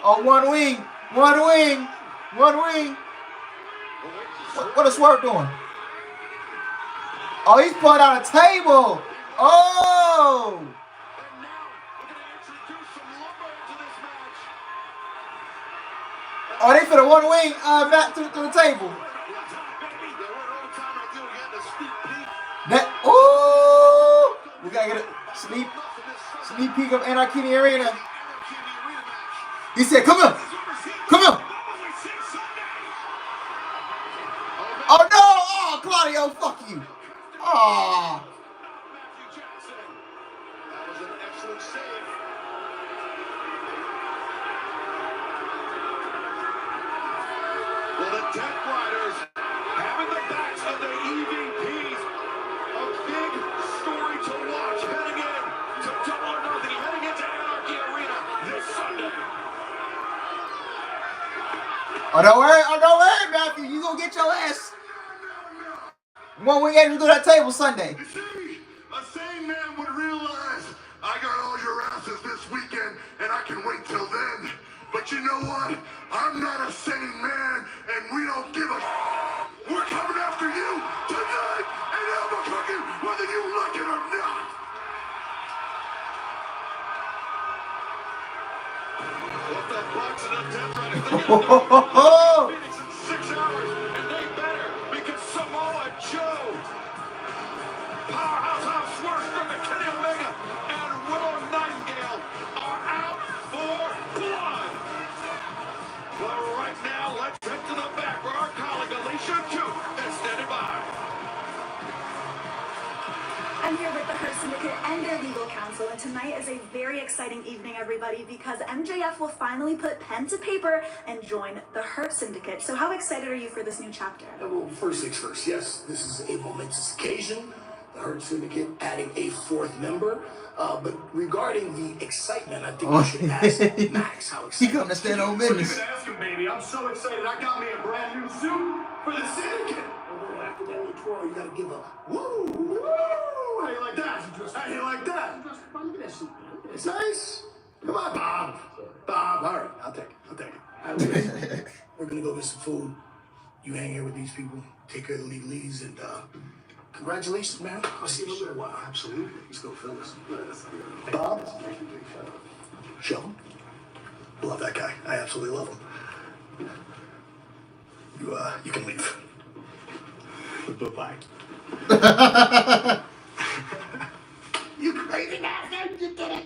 S1: Oh, one wing. What is Swerve doing? Oh, he's pulling out a table. Oh. Oh, they finna one wing back to the table. We gotta get a sneak peek of Anarchy Arena. He said, come here. Oh no! Oh, Claudio, fuck you. Oh.
S9: That was an excellent save. Well, the Death Riders having the backs of the EVPs. A big story to watch heading in to Double or Nothing, heading into Anarchy Arena this Sunday.
S1: Oh, don't worry, Matthew. You gonna get your ass. One wing ain't to do that table Sunday.
S4: You see, a sane man would realize I got all your asses this weekend, and I can wait till then. But you know what? I'm not a sane man, and we don't give a. We're coming after you tonight in Albuquerque, whether you like it or not.
S9: What the Bucks and the Death Riders, they're going to Phoenix in 6 hours, and they better, because Samoa Joe, Powerhouse House, Swerve Strickland, Kenny Omega, and Willow Nightingale are out for blood. Well, right now, let's head to the back where our colleague Alicia Q is standing by.
S15: I'm here with the Hurt Syndicate and their legal counsel, and tonight is a very exciting evening, everybody, because MJF will finally put pen to paper and join the Hurt Syndicate. So how excited are you for this new chapter?
S16: Well, first things first, yes, this is a momentous occasion.
S5: the Hurt Syndicate adding a fourth member. But regarding the excitement, I think we should ask Max how
S1: He
S5: excited.
S1: come to stand on business.
S5: You can ask him, baby. I'm so excited. I got me a brand new suit for the Syndicate. Although after that little twirl, you gotta give a woo, woo. How you like that? How you like that? Look at that suit. It's nice. Come on, Bob. Bob, all right, I'll take it. We're gonna go get some food. You hang here with these people, take care of the legalese, and congratulations, man. I'll see you in a little while. Absolutely. Let's go, fellas. Bob, Sheldon, love that guy. I absolutely love him. You can leave. Bye-bye. You crazy bastard! You did it!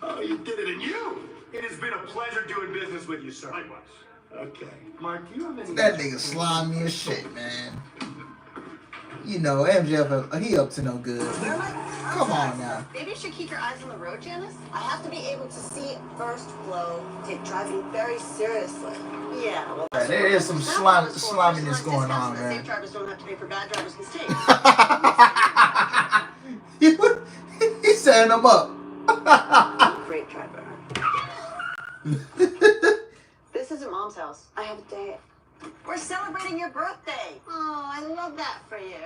S5: Oh, you did it, and you! It has been a pleasure doing business with you, sir. Likewise. Okay. Mark, do you have any...
S1: That nigga slimy as shit, man. You know, MJF, he up to no good. Come on now.
S7: Maybe you should keep your eyes on the road, Janice. I have to be able to see first flow. Take driving very seriously. Yeah, well,
S1: Yeah, there is some sliminess going on, man.
S7: Safe drivers don't have to pay for bad drivers' mistakes.
S1: He's setting them up.
S7: Great driver. This isn't Mom's house. I have a date. We're celebrating your birthday. Oh, I love that for you.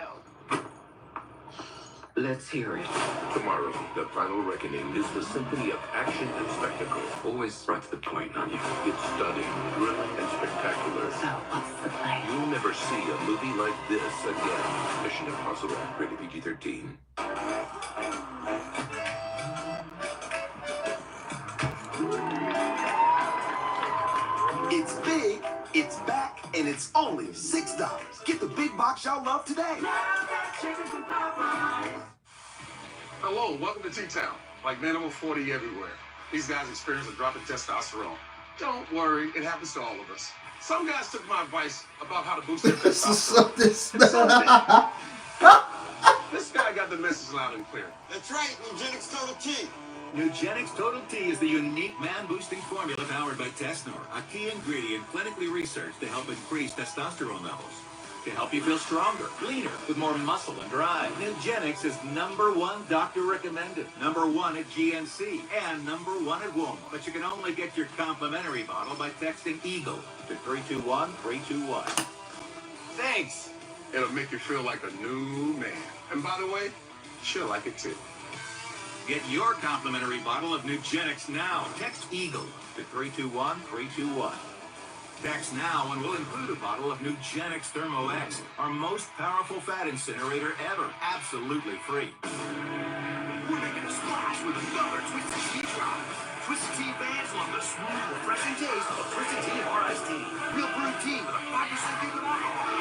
S10: Let's hear it.
S16: Tomorrow, the final reckoning is the symphony of action and spectacle.
S10: Always right to the point, aren't you?
S16: It's stunning, thrilling, and spectacular.
S14: So, what's the plan?
S16: You'll never see a movie like this again. Mission Impossible, rated PG-13.
S5: It's big, it's back, and it's only $6. Get the big box y'all love today.
S17: Hello, welcome to T-Town. Like Minimal 40 everywhere. These guys experience a drop in testosterone. Don't worry, it happens to all of us. Some guys took my advice about how to boost their testosterone. This guy got the message loud and clear.
S3: That's right, Nugenix Total T.
S18: Nugenix Total T is the unique man-boosting formula powered by Tesnor, a key ingredient clinically researched to help increase testosterone levels. To help you feel stronger, leaner, with more muscle and drive. Nugenix is #1 doctor recommended, #1 at GNC, and #1 at Walmart. But you can only get your complimentary bottle by texting EAGLE to 321-321.
S17: Thanks. It'll make you feel like a new man. And by the way, she'll like it too.
S18: Get your complimentary bottle of Nugenix now. Text EAGLE to 321-321. Text now and we'll include a bottle of Nugenix Thermo X, our most powerful fat incinerator ever. Absolutely free.
S5: We're making a splash with another Twisted Tea drop. Twisted Tea fans love the smooth, refreshing taste of Twisted Tea Hard Iced Tea. Real brewed tea with a 5% good alcohol.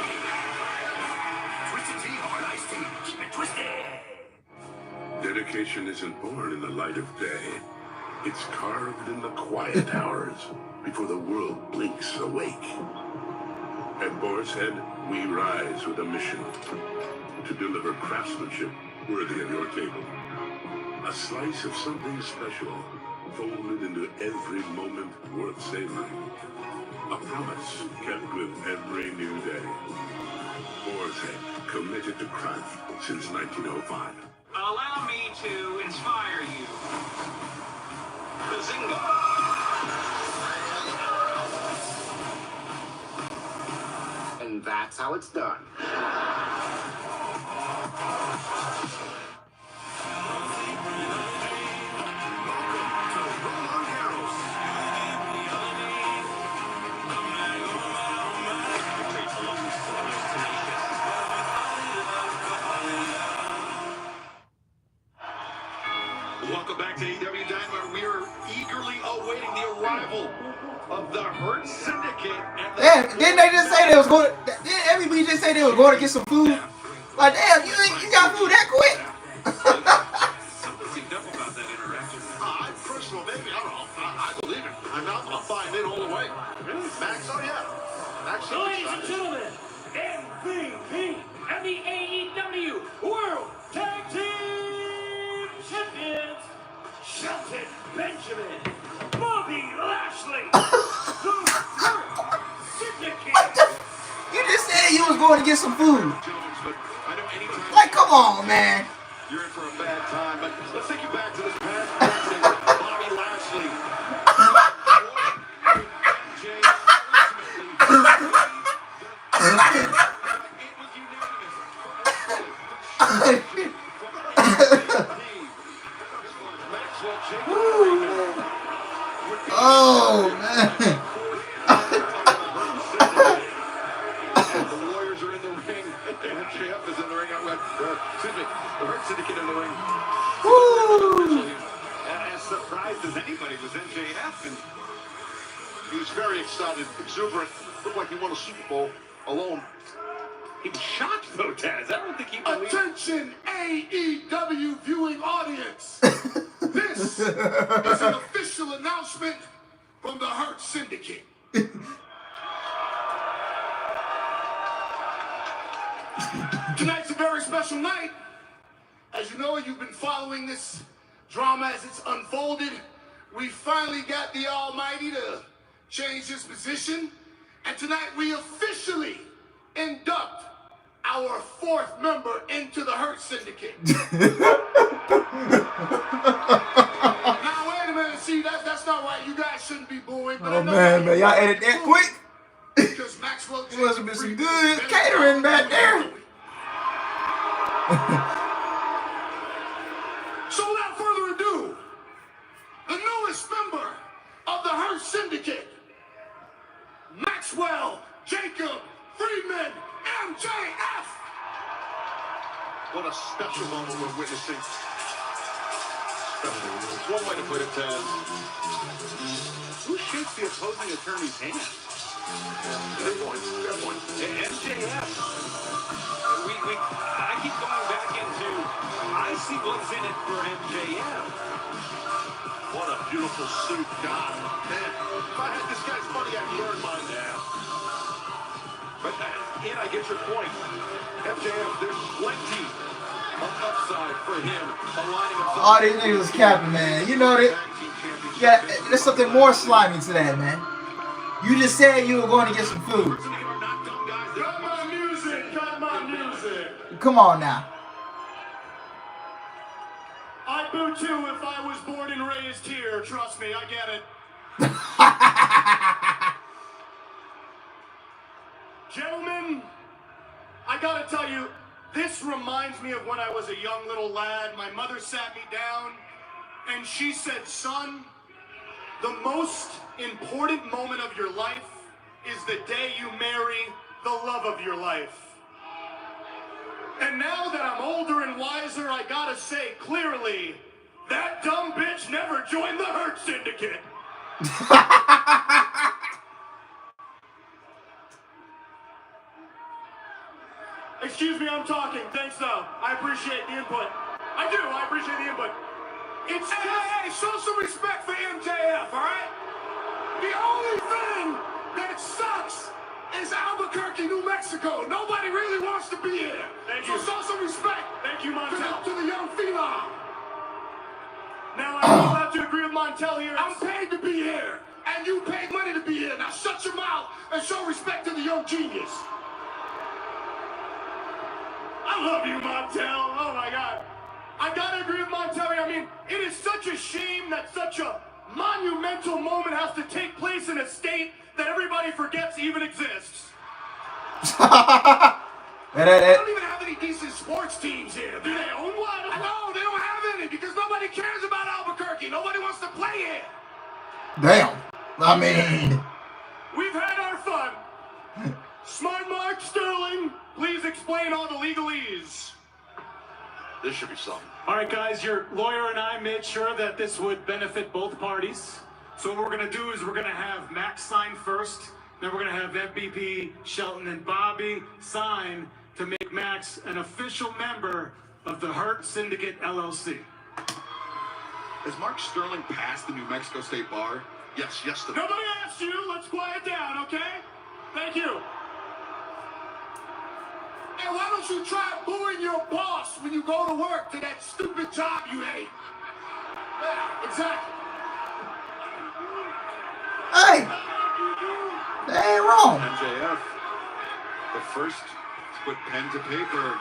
S5: Twisted Tea Hard Iced Tea. Keep it twisted.
S16: Dedication isn't born in the light of day. It's carved in the quiet hours before the world blinks awake. At Boar's Head, we rise with a mission to deliver craftsmanship worthy of your table. A slice of something special folded into every moment worth savoring. A promise kept with every new day. Boar's Head, committed to craft since 1905.
S6: Allow me to inspire you. Bazinga!
S5: And that's how it's done.
S2: Welcome back to AEW Dynamite. We are eagerly awaiting the arrival of the Hurt Syndicate.
S1: Damn, didn't they just say they was going? Didn't everybody just say they was going to get some food? Like, damn, you got food that quick?
S3: I'm personal, maybe. I don't know. I believe it. I'm buying it all the way. Max, oh yeah. Max,
S6: So, ladies and gentlemen, MVP and the AEW World Tag Team Champions, Shelton Benjamin, Bobby Lashley, the Hurt Syndicate.
S1: You just said you was going to get some food. Like, come on, man. Oh, man.
S9: And the Warriors are in the ring. MJF is in the ring. Excuse me, the Hurt Syndicate in the ring.
S1: Woo!
S3: As surprised as anybody was MJF, and he was very excited, exuberant. Looked like he won a Super Bowl alone.
S18: He was shocked, though, Taz. I don't think he believed.
S4: Attention, AEW viewing audience. This is an official announcement from the Hurt Syndicate. Tonight's a very special night. As you know, you've been following this drama as it's unfolded. We finally got the Almighty to change his position. And tonight we officially induct our 4th member into the Hurt Syndicate. Now, wait a minute. See, that's not right. You guys shouldn't be booing. But
S1: Oh, man. Y'all edit that quick.
S4: Because Maxwell
S1: There must have been some good catering back there.
S4: So without further ado, the newest member of the Hurt Syndicate, Maxwell Jacob Freeman, MJF.
S3: What a special moment we're witnessing. Special. It's one way to put it, Taz.
S18: Who shakes the opposing attorney's hand?
S3: Fair point. Fair point.
S18: MJF. I keep going back into, I see what's in it for MJF.
S3: What a beautiful suit. God, man. If I had this guy's money, I'd burn mine now.
S18: But, and I get your point. MJF, there's plenty of upside for him aligning himself.
S1: All these niggas was capping, man. You know that. Yeah, there's something more slimy to that, man. You just said you were going to get some food.
S4: Cut my music. Cut my music.
S1: Come on now.
S4: I'd boo too if I was born and raised here. Trust me, I get it. Gentlemen, I gotta tell you, this reminds me of when I was a young little lad. My mother sat me down and she said, son, the most important moment of your life is the day you marry the love of your life. And now that I'm older and wiser, I gotta say clearly, that dumb bitch never joined the Hurt Syndicate. Excuse me, I'm talking. Thanks, though. I appreciate the input. I do. I appreciate the input. It's hey, show some respect for MJF, all right? The only thing that sucks is Albuquerque, New Mexico. Nobody really wants to be here. Thank you. So show some respect. Thank you, Montel. To the young phenom. Now, I don't have to agree with Montel here. I'm paid to be here, and you paid money to be here. Now shut your mouth and show respect to the young genius. I love you, Montel. Oh, my God. I gotta agree with Montel. I mean, it is such a shame that such a monumental moment has to take place in a state that everybody forgets even exists. They don't even have any decent sports teams here. Do they own one? No, they don't have any because nobody cares about Albuquerque. Nobody wants to play here.
S1: Damn. I mean.
S4: We've had our fun. Smart Mark Sterling, please explain all the legalese.
S3: This should be something.
S19: All right, guys, your lawyer and I made sure that this would benefit both parties. So what we're going to do is we're going to have Max sign first. Then we're going to have MVP, Shelton, and Bobby sign to make Max an official member of the Hurt Syndicate, LLC.
S9: Has Mark Sterling passed the New Mexico State Bar?
S3: Yes, yesterday.
S4: Nobody asked you. Let's quiet down, okay? Thank you. And why don't you try booing your boss when you go to work to that stupid job you hate? Yeah, exactly.
S1: Hey! That ain't wrong.
S9: MJF, the first to put pen to paper.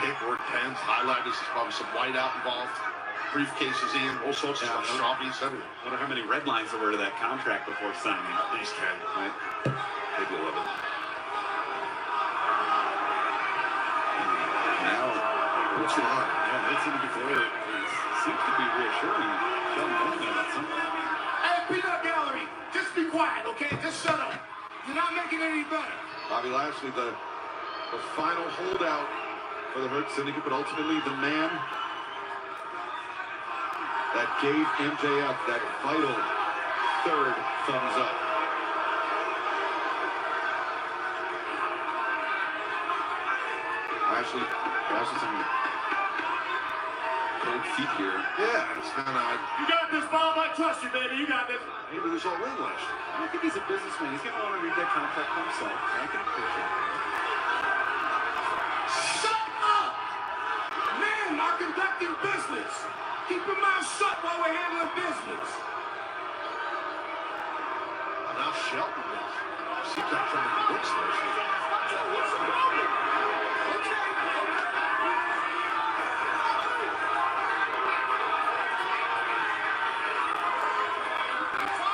S3: Paperwork, pens, highlighters, there's probably some whiteout involved. Briefcases in, all sorts of stuff, sharpies, everything.
S18: Wonder how many red lines there were to that contract before signing.
S3: At least 10,
S18: Right?
S3: maybe 11.
S18: Now,
S3: What's going on?
S18: yeah, that's in before. It seems
S3: any better.
S9: Bobby Lashley, the final holdout for the Hurt Syndicate, but ultimately the man that gave MJF that vital third thumbs up. Lashley some cold feet here. Yeah, it's kind of.
S5: You got this, Bob. I trust you, baby. You got this.
S9: Maybe there's all in Lashley.
S18: I don't think he's a businessman. He's going to want to read that contract for himself. I can appreciate that.
S5: Shut up! Men are conducting business. Keep your mouth shut while we're handling business.
S3: Now Shelton seems like trying to convince Lashley. What's the problem?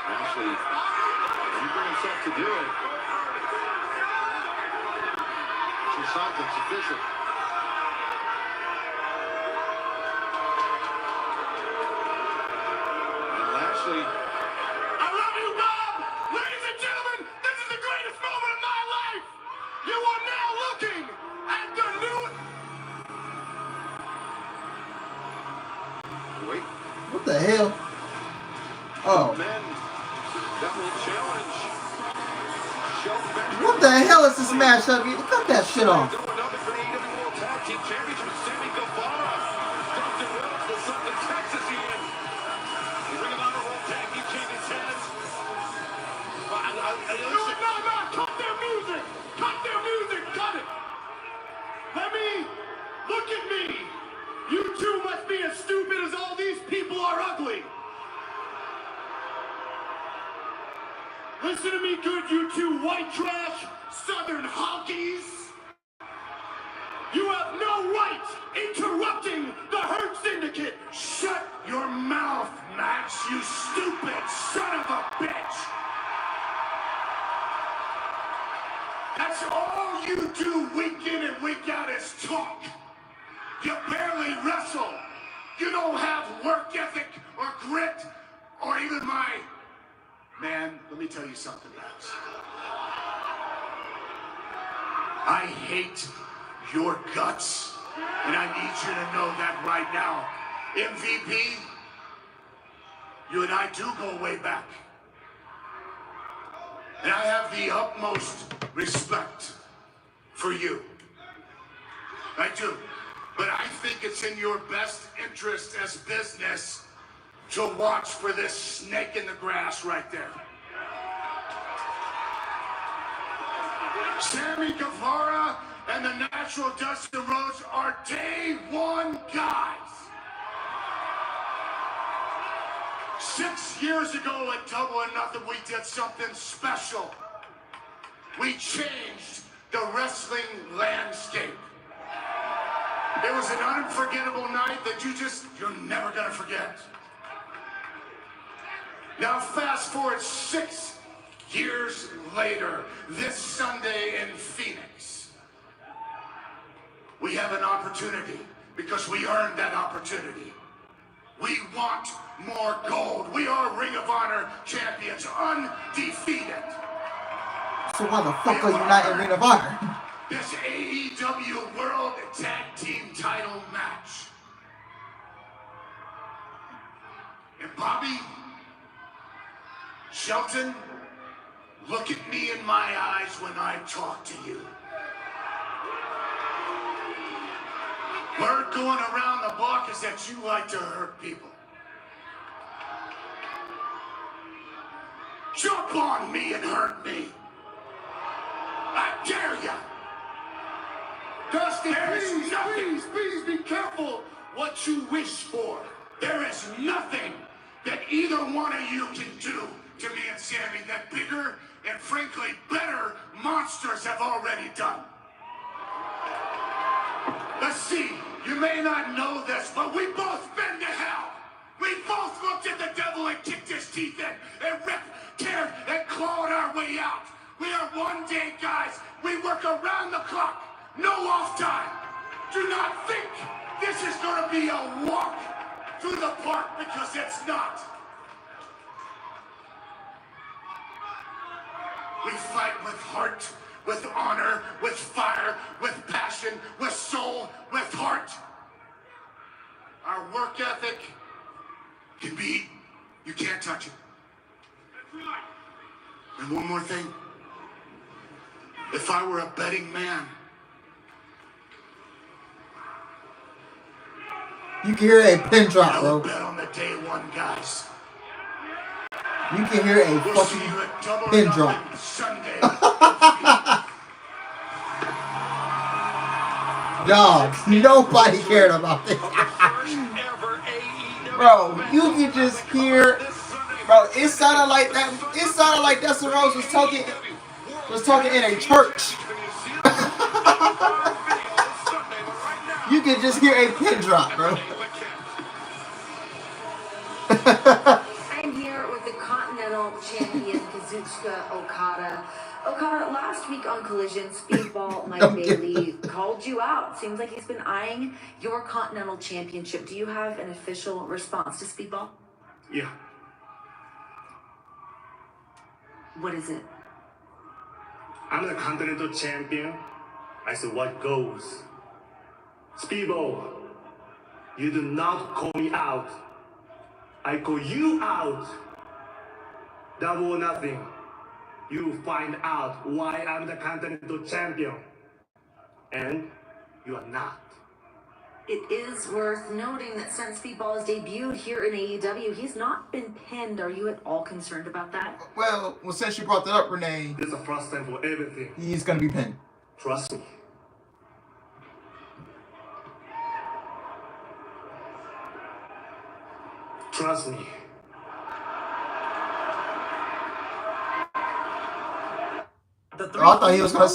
S9: Lashley, he bring himself to do it. Some signs it's official. And Lashley.
S5: I love you, Bob! Ladies and gentlemen, this is the greatest moment of my life! You are now looking at the new...
S9: Wait.
S1: What the hell? Oh.
S9: Men, that will challenge.
S1: What the hell is this matchup? Cut that shit off.
S9: For the AEW World Tag Team Championship, Sammy Guevara. Dustin Rhodes, the son of Texas, Ian. Ring of Honor World Tag Team Champions has.
S5: No, cut their music! Cut their music! Cut it! Look at me! You two must be as stupid as all these people are ugly! Listen to me good, you two white trash, southern honkies! You have no right interrupting the Hurt Syndicate! Shut your mouth, Max, you stupid son of a bitch! That's all you do week in and week out is talk. You barely wrestle. You don't have work ethic or grit or even my... Man, let me tell you something, Max. I hate your guts, and I need you to know that right now. MVP, you and I do go way back. And I have the utmost respect for you. I do. But I think it's in your best interest as business to watch for this snake in the grass right there. Sammy Guevara and the natural Dustin Rhodes are day one guys. 6 years ago at Double or Nothing, we did something special. We changed the wrestling landscape. It was an unforgettable night that you're never gonna forget. Now fast forward 6 years later, this Sunday in Phoenix, we have an opportunity because we earned that opportunity. We want more gold. We are Ring of Honor champions, undefeated.
S1: So why the fuck are you not in Ring of Honor?
S5: This AEW World Tag Team title match. And Bobby, Shelton, look at me in my eyes when I talk to you. Word going around the block is that you like to hurt people. Jump on me and hurt me. I dare ya. Dustin, please be careful what you wish for. There is nothing that either one of you can do to me and Sammy that bigger and frankly better monsters have already done. Let's see, you may not know this, but we both been to hell. We both looked at the devil and kicked his teeth in and ripped, teared, and clawed our way out. We are one-day guys. We work around the clock. No off time. Do not think this is going to be a walk through the park because it's not. We fight with heart, with honor, with fire, with passion, with soul, with heart. Our work ethic can be, you can't touch it. And one more thing. If I were a betting man,
S1: you can hear a pin drop,
S5: I
S1: bro.
S5: would bet on the day one guys.
S1: You can hear a
S5: We'll
S1: fucking
S5: see you at Double
S1: pin
S5: or
S1: drop.
S5: Nothing Sunday.
S1: Dog, nobody cared about this. Bro, you can just hear, bro, it sounded like Dustin Rhodes was talking in a church. You can just hear a pin drop, bro.
S20: I'm here with the Continental Champion, Kazuchika Okada. Okada, last week on Collision, Speedball Mike Bailey called you out. Seems like he's been eyeing your Continental Championship. Do you have an official response to Speedball?
S19: Yeah.
S20: What is it?
S19: I'm the Continental Champion. I said, what goes? Speedball, you do not call me out. I call you out. Double or Nothing. You find out why I'm the Continental Champion. And you are not.
S20: It is worth noting that since Speedball has debuted here in AEW, he's not been pinned. Are you at all concerned about that?
S1: Well, since you brought that up, Renee,
S19: There's a first time for everything.
S1: he's gonna be pinned.
S19: Trust me. Trust me.
S1: Oh, I thought he was gonna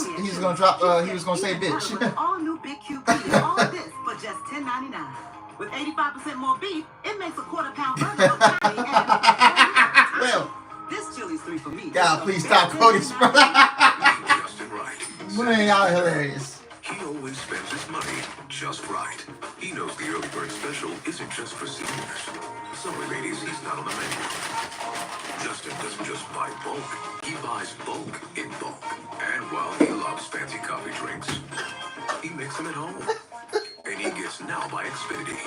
S1: say bitch.
S13: All new Big QP and all of this for just $10.99. With 85% more beef, it makes a quarter-pound burger look tiny and
S1: well,
S13: this chili's 3 for me.
S1: God, please stop Cody's brother.
S16: Justin right.
S1: When y'all hilarious.
S16: He always spends his money just right. He knows the early bird special isn't just for seniors. Sorry, ladies, he's not on the menu. Justin doesn't just buy bulk, he buys bulk in bulk. And while he loves fancy coffee drinks, he makes them at home. And he gets Now by Xfinity.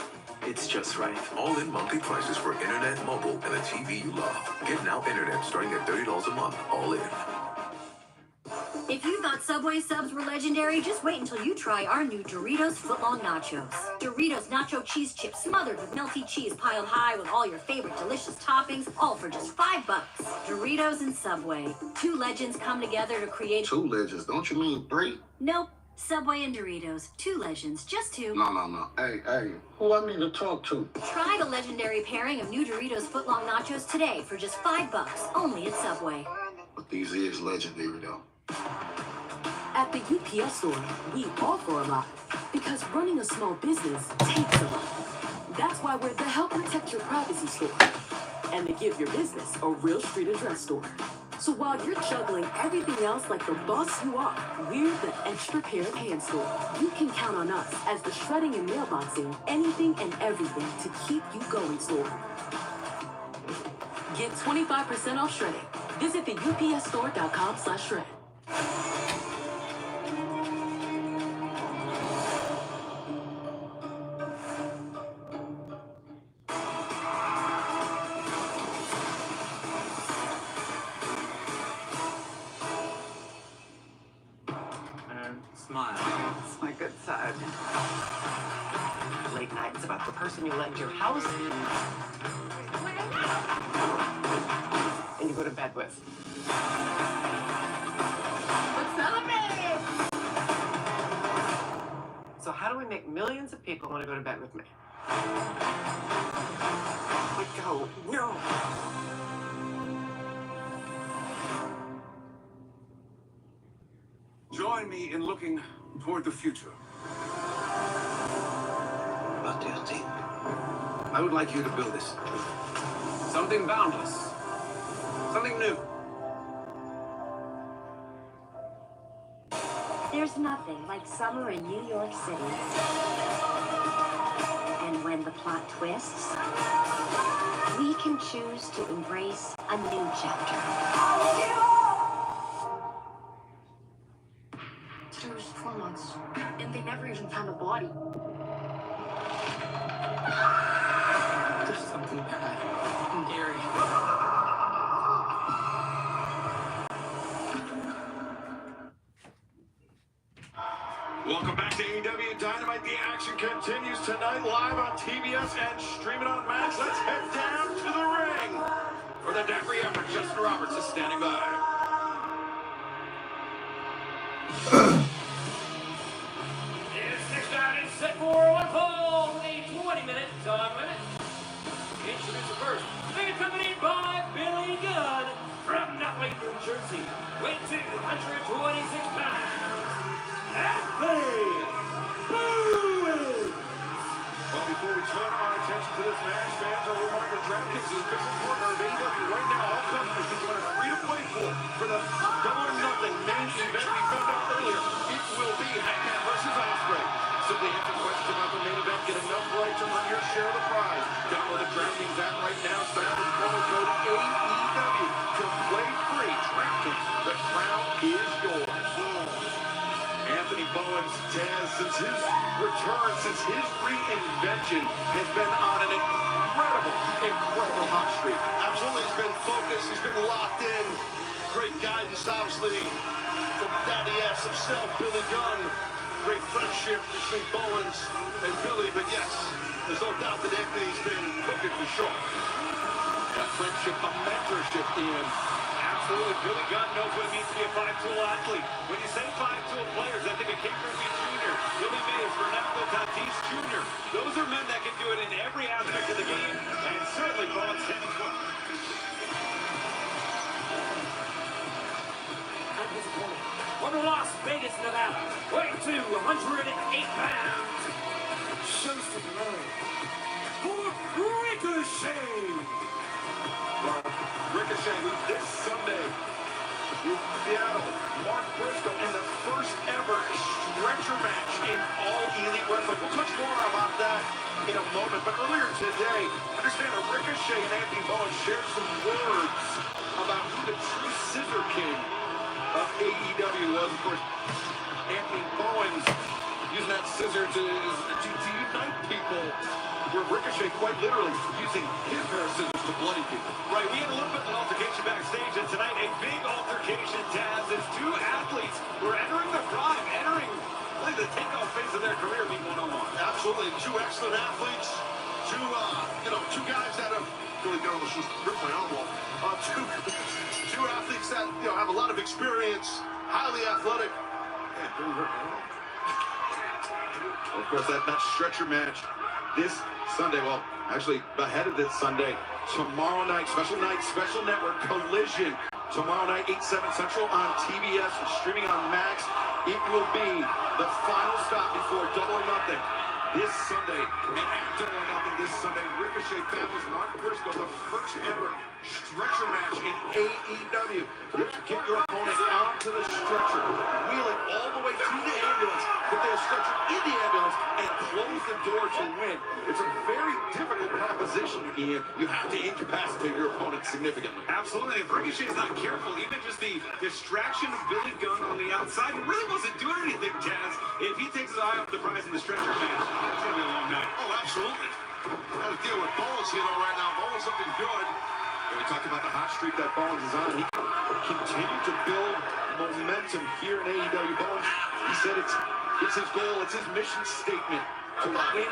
S16: It's just right. All-in monthly prices for internet, mobile, and the TV you love. Get Now Internet starting at $30 a month, all in.
S14: If you thought Subway subs were legendary, just wait until you try our new Doritos Footlong Nachos. Doritos Nacho Cheese Chips smothered with melty cheese piled high with all your favorite delicious toppings, all for just $5. Doritos and Subway. Two legends come together to create...
S3: Two legends, don't you mean 3?
S14: Nope. Subway and Doritos. Two legends, just two.
S3: No. Hey, who I need to talk to?
S14: Try the legendary pairing of new Doritos Footlong Nachos today for just $5, only at Subway.
S3: But these is legendary, though.
S21: At the UPS store, we offer a lot because running a small business takes a lot. That's why we're the Help Protect Your Privacy store and the Give Your Business a Real Street Address store. So while you're juggling everything else like the boss you are, we're the extra pair of hands store. You can count on us as the shredding and mailboxing, anything and everything to keep you going store. Get 25% off shredding. Visit the upsstore.com/shred.
S22: And smile.
S11: It's my good side. Late nights about the person you lend your house and you go to bed with. Let's celebrate! So how do we make millions of people want to go to bed with me? Let go. No!
S17: Join me in looking toward the future.
S10: About this team. I would like you to build this.
S17: Something boundless. Something new.
S14: There's nothing like summer in New York City. And when the plot twists, we can choose to embrace a new chapter.
S3: continues tonight live on TBS and streaming on Max. Let's head down to the ring. For the daiquiri effort, Justin Roberts is standing by.
S6: This next round is set for one fall with a 20-minute time limit. Introducer first, being accompanied by Billy Gunn from Nutley, New Jersey, weight 226 pounds. Athlete, Boo!
S3: Well, before we turn our attention to this match, fans are reminded that DraftKings is the official partner of AEW. Right now, all customers can join a free-to-play pool for the Double or Nothing main event we found out earlier. It will be Hangman versus Ospreay. Simply answer questions about the main event, get enough right to earn your share of the prize. Download the DraftKings app right now, sign up with promo code AEW to play free. DraftKings, the crown is yours. Anthony Bowens, Taz, since his return, since his reinvention, has been on an incredible hot streak.
S4: Absolutely, he's been focused, he's been locked in. Great guidance, obviously, from Daddy Ass himself, Billy Gunn. Great friendship between Bowens and Billy, but yes, there's no doubt that Anthony's been cooking for sure.
S3: A friendship, a mentorship, Ian.
S5: Absolutely. Billy Gunn knows what it means to be a five-tool athlete. When you say five-tool players, I think of Ken Griffey Jr., Billy Mays, Fernando Tatis Jr. Those are men that can do it in every aspect of the game, and certainly Bowens can as well.
S6: From Las Vegas, Nevada, weight 208 pounds. Shows the blood for Ricochet.
S3: Ricochet, who this Sunday with Seattle, Mark Briscoe, in the first ever stretcher match in all Elite Wrestling. We'll touch more about that in a moment. But earlier today, understand that Ricochet and Anthony Bowens shared some words about who the true Scissor King of AEW was. Of course, Anthony Bowens using that scissor to unite people, where Ricochet quite literally using his pair of scissors to bloody people.
S5: Right, we had a little bit of an altercation backstage, and tonight a big altercation, Taz, as two athletes were entering their prime, entering really the takeoff phase of their career, being one-on-one.
S4: Absolutely, two excellent athletes, two guys that have really got on the shoes, rip my arm off. Two athletes that have a lot of experience, highly athletic.
S3: Of course, that stretcher match this Sunday, well, actually ahead of this Sunday, tomorrow night, special network, Collision. Tomorrow night, 8/7 Central on TBS, streaming on Max. It will be the final stop before Double or Nothing. This Sunday, and at Double or Nothing this Sunday, Ricochet battles Mark Briscoe, the first ever stretcher match in AEW. You have to get your opponent onto the stretcher, wheel it all the way to the ambulance, put their stretcher in the ambulance, and close the door to win. It's a very difficult proposition, Ian. You have to incapacitate your opponent significantly.
S5: Absolutely. If Ricochet is not careful, even just the distraction of Billy Gunn on the outside, he really wasn't doing anything, Taz. If he takes his eye off the prize in the stretcher match, it's going to be a long night.
S4: Oh, absolutely. Got to deal with Bowens right now. Bowens looking good.
S3: We talked about the hot streak that Bowens is on. He continued to build momentum here in AEW. Bowens, he said it's his goal, it's his mission statement to win.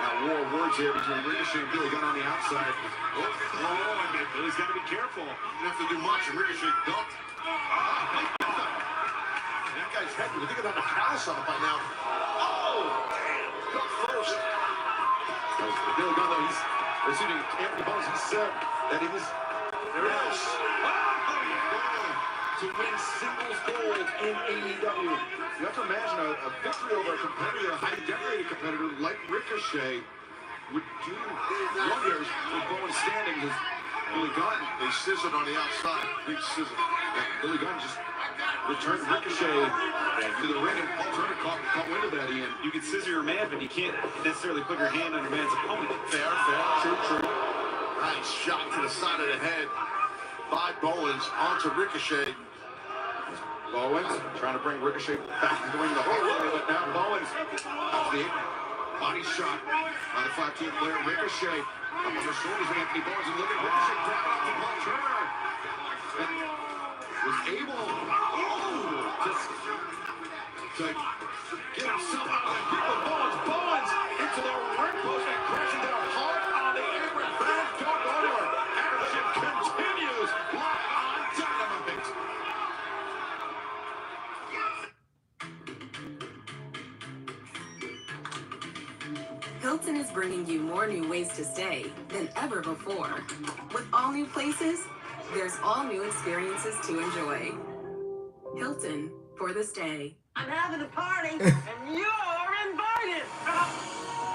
S3: Now, war of words here between Ricochet and Billy Gunn on the outside.
S5: Oh, Billy's got to be careful.
S4: Didn't have to do much, and Ricochet dumped. That guy's head, you think about the house on it by now. Oh! Got first.
S3: Billy Gunn, though, Anthony Bowens, he said that it was to win singles gold in AEW. You have to imagine a victory over a competitor, a highly decorated competitor like Ricochet would do wonders with Bowens standing. Because Billy Gunn,
S4: they scissored on the outside. Big scissor.
S3: Billy Gunn just returned Ricochet to the ring, and Paul Turner caught wind of that, Ian.
S5: You can scissor your man, but you can't necessarily put your hand on your man's opponent.
S4: Fair. True. Nice shot to the side of the head by Bowens onto Ricochet.
S3: Bowens trying to bring Ricochet back into the ring the whole way, but now Bowens, the body shot by the 5'10" player Ricochet. Up on the shoulders of Anthony Bowens, and look at Ricochet down off to Paul Turner. And was able to
S9: to get himself out of the grip of Bowens. Bowens into the ring post and crashing down hard on the apron. Van don't go anywhere. Action continues live on Dynamite.
S8: Hilton is bringing you more new ways to stay than ever before. With all new places, there's all new experiences to enjoy. Hilton for the stay.
S13: I'm having a party, and you're invited.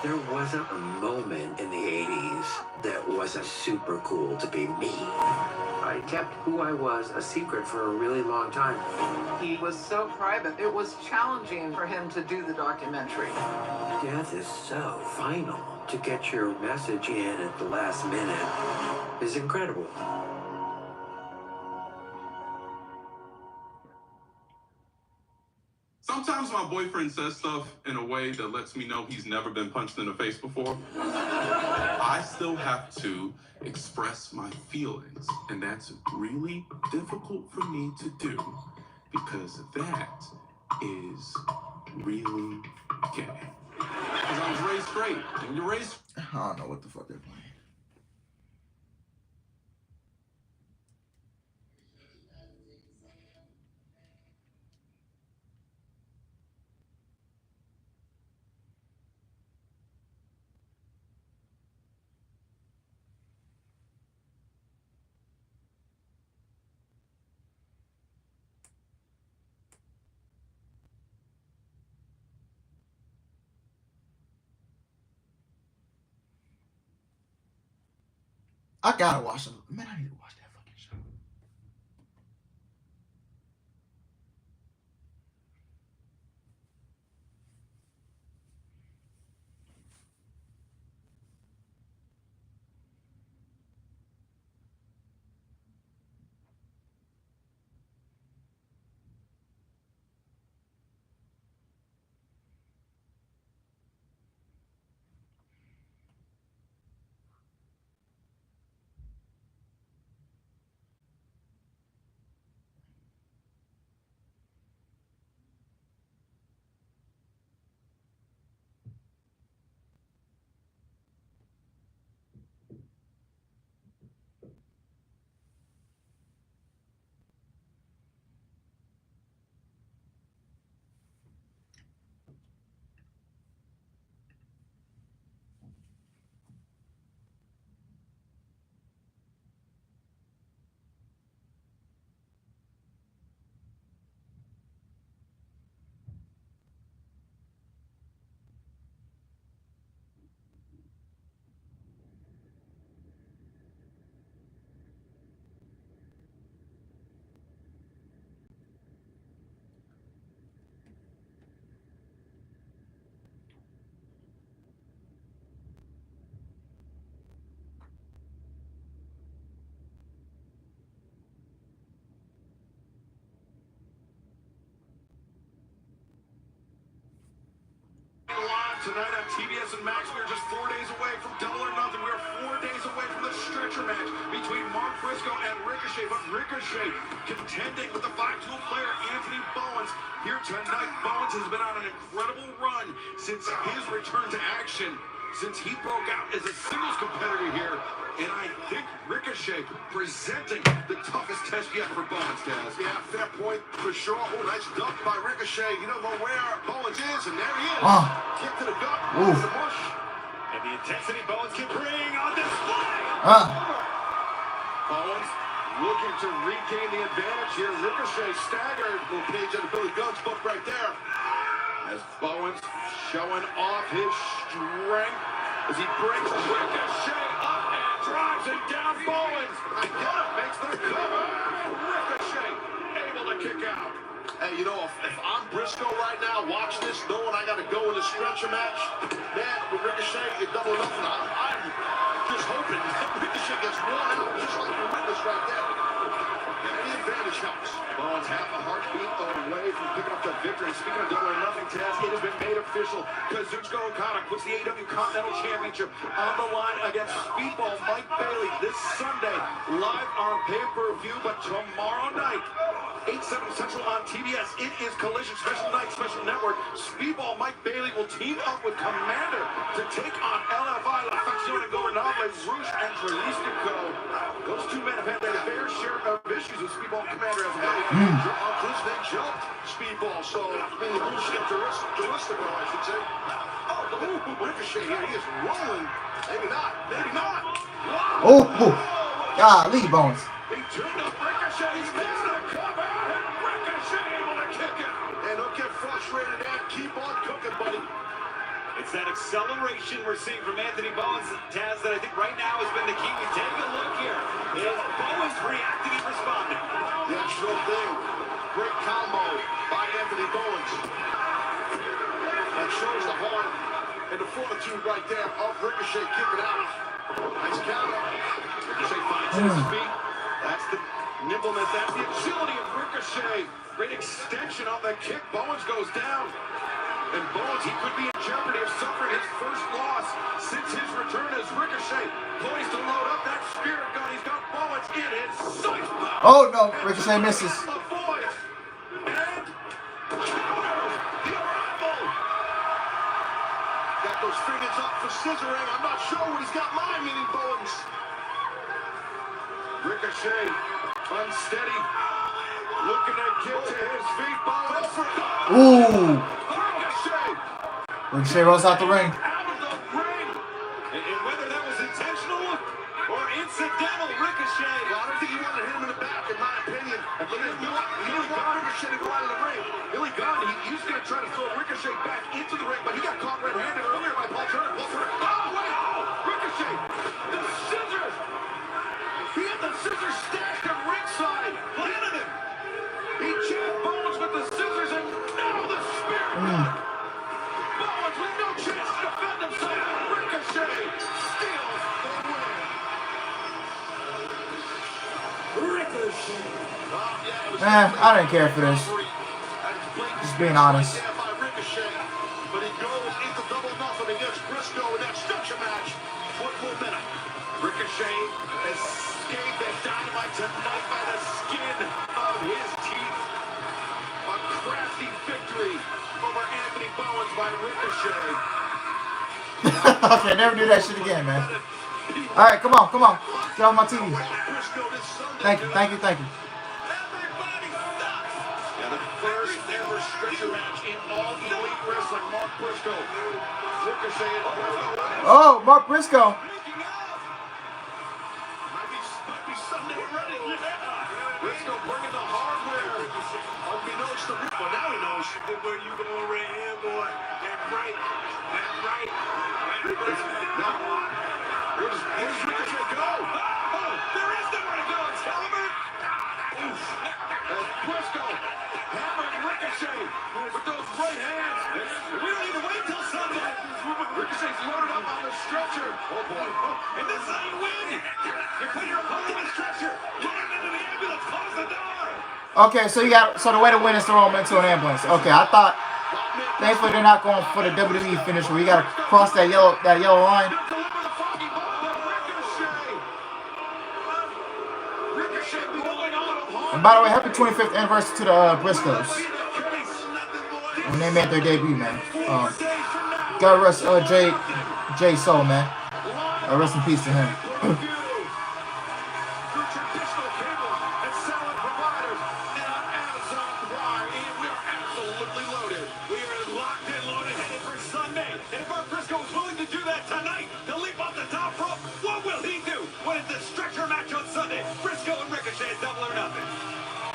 S10: There wasn't a moment in the 80s that wasn't super cool to be me. I kept who I was a secret for a really long time.
S11: He was so private, it was challenging for him to do the documentary.
S10: Death is so final. To get your message in at the last minute is incredible.
S12: Sometimes my boyfriend says stuff in a way that lets me know he's never been punched in the face before. I still have to express my feelings, and that's really difficult for me to do because that is really gay. Because I was raised straight, and you're raised...
S1: I don't know what the fuck they're playing. I gotta watch them. Man, I need to watch that fucking show.
S9: Live tonight on TBS and Max. We are just 4 days away from Double or Nothing. We are 4 days away from the stretcher match between Mark Briscoe and Ricochet. But Ricochet contending with the five-tool player Anthony Bowens. Here tonight, Bowens has been on an incredible run since his return to action, since he broke out as a singles competitor here. And I think Ricochet presenting the toughest test yet for Bowens, Taz.
S3: Yeah, fair point for sure. Oh, nice dunk by Ricochet. You don't know where Bowens is, and there he is. Kick to the gut.
S1: Oof.
S3: The push.
S2: And the intensity Bowens can bring on display.
S3: Bowens looking to regain the advantage here. Ricochet staggered. Little page out of Billy Gunn's book right there.
S9: As Bowens showing off his strength as he breaks Ricochet up and drives it down. Bowens again makes the cover. Ricochet able to kick out.
S3: Hey, you know, if I'm Briscoe right now, watch this, knowing I got to go in the stretcher match, man, with Ricochet, you're double nothing. I'm just hoping that Ricochet gets one out, just like your witness right there. Any advantage helps.
S9: Bowens half a heartbeat away from picking up the victory. Speaking of Double or Nothing, Taz, it has been made official. Kazuchika Okada puts the AEW Continental Championship on the line against Speedball Mike Bailey this Sunday, live on pay-per-view, but tomorrow night, 8/7 Central on TBS. It is Collision Special Night, Special Network. Speedball Mike Bailey will team up with Commander to take on LFI, La Facción Ingobernable, Rouge, and Jalisco. Those two men have had their fair share of issues with Speedball and Commander as well. They jumped Speedball, so maybe Rouge got Jalisco, I should say. Oh, Ricochet here, he is rolling. Maybe not, maybe not.
S1: Oh, golly, Bones.
S9: He turned up Ricochet, he's missed the cover, and Ricochet able to kick it. And don't get frustrated and keep on cooking, buddy.
S18: It's that acceleration we're seeing from Anthony Bowens, Taz, that I think right now has been the key. We take a look here. Is Bowens reacting and responding?
S9: Yeah, sure thing. Great combo by Anthony Bowens. That shows the heart and the fortitude right there of Ricochet kicking out. Nice counter. Ricochet finds his feet. That's the nimbleness, that's the agility of Ricochet. Great extension on the kick. Bowens goes down. And Bowens, he could be in jeopardy of suffering his first loss since his return as Ricochet. Poised to load up that spirit gun. He's got Bowens in his sights.
S1: Oh no, Ricochet misses.
S9: Avoids. And counters the arrival. Got those fingers up for scissoring. I'm not sure what he's got mine, meaning Bowens. Ricochet, unsteady. Looking to get to his feet. Bowens.
S1: Ooh. Ricochet rolls out the ring.
S18: And whether that was intentional or incidental, Ricochet.
S9: Well, I don't think he wanted to hit him in the back, in my opinion. And look at Billy Gunn, Ricochet to go out of the ring. Billy Gunn, he was going to try to throw Ricochet back into the ring, but he got caught red-handed earlier by Paul Turner. Oh, wait! Ricochet! The scissors! He had the scissors stashed at ringside. Planted him. He jabbed Bowens with the scissors, and now the spirit gun. Bowens with no chance to defend himself. Ricochet steals the win.
S18: Ricochet.
S1: I didn't care for this. Just being honest.
S9: But he goes into double nothing against Briscoe in that structure match. What momentum. Ricochet escaped that Dynamite tonight by the skin of his teeth. A crafty victory over Anthony Bowens by Ricochet.
S1: Okay, never do that shit again, man. Alright, come on. Get off my TV. Thank you.
S9: And the first ever stretcher match in all Elite Wrestling. Mark Briscoe. Ricochet and Briscoe.
S1: Oh, Mark Briscoe.
S9: Might be Sunday already. Briscoe bringing the hardware. Unbeknownst to Ricochet. Now he knows.
S18: Where you going right here, boy? That's right.
S9: Now, where does Ricochet go?
S18: Oh, there is nowhere to go. It's Helmer.
S9: As Briscoe hammering Ricochet with those right hands.
S18: We don't need to wait till Sunday.
S9: Ricochet's loaded up on the stretcher. Oh boy.
S18: And this is how you win. You put your opponent in the stretcher. Get him into the ambulance. Close the door.
S1: Okay, so the way to win is to roll him into an ambulance. Okay, I thought. Thankfully, they're not going for the WWE finish where you got to cross that yellow line. And by the way, happy 25th anniversary to the Briscoes when they made their debut, man. God rest Jay Soul, man. Rest in peace to him.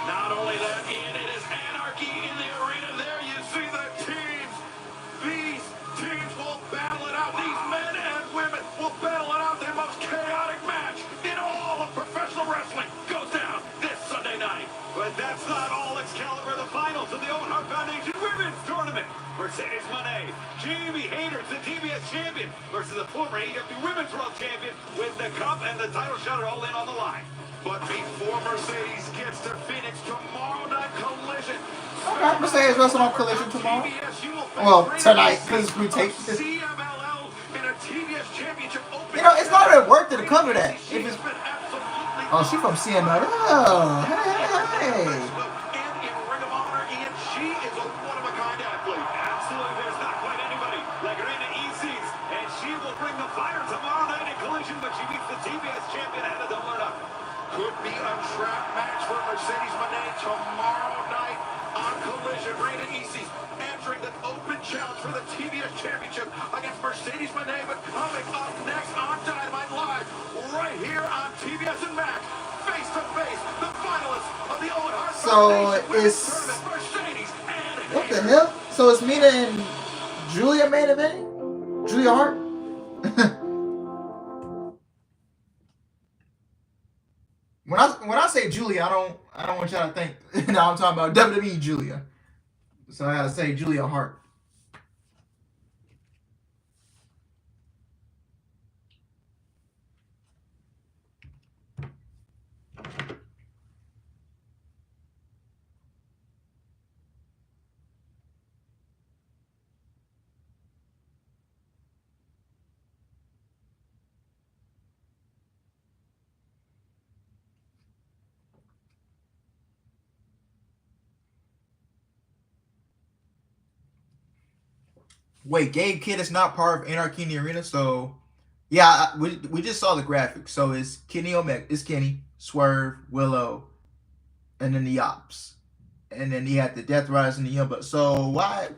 S9: Not only that, Ian, it is anarchy in the arena. There you see the teams. These teams will battle it out. These men and women will battle it out. Their most chaotic match in all of professional wrestling goes down this Sunday night.
S18: But that's not all. Excalibur, the finals of the Owen Hart Foundation Women's Tournament. Mercedes Moné, Jamie Hayter, the TBS champion, versus the former AEW Women's World Champion with the cup and the title shot all in on the line.
S3: But before Mercedes gets to Phoenix tomorrow night, Collision.
S1: Okay, Mercedes wrestling on Collision tomorrow. Well, tonight, because it's pre-tape. You know, it's not really worth it to cover that. If it's... Oh, she from CML. Oh, hey.
S3: Could be a trap match for Mercedes Moné tomorrow night on Collision. Reina Isis answering the open challenge for the TBS Championship against Mercedes Moné. But coming up next on Dynamite Live, right here on TBS and Max, face to face, the finalists of the Owen Hart.
S1: So it's... What the hell? So it's Mina and Julia main event? Julia Hart? When I say Julia, I don't want y'all to think. No, I'm talking about WWE Julia. So I gotta say Julia Hart. Wait, Gabe Kidd is not part of Anarchy in the Arena, so yeah, we just saw the graphic. So it's Kenny Omega, it's Kenny, Swerve, Willow, and then the Ops, and then he had the Death Riders and the Young Bucks. So why?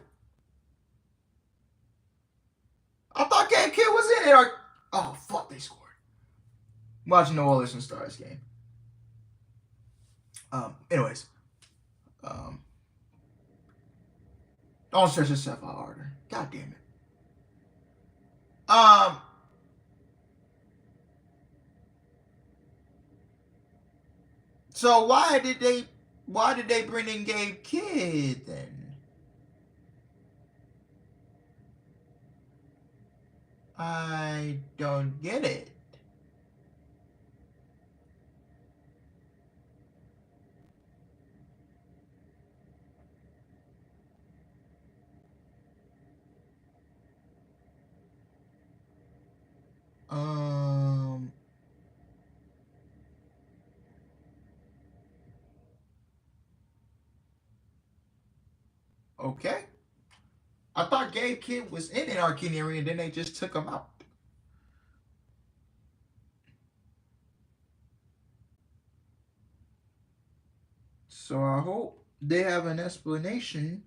S1: I thought Gabe Kidd was in it. Oh fuck, they scored. I'm watching the Oilers and Stars game. Anyways, don't stress yourself out harder. God damn it. So why did they bring in Gabe Kidd then? I don't get it. Okay. I thought Gabe Kidd was in Anarchy in the Arena, then they just took him out. So I hope they have an explanation.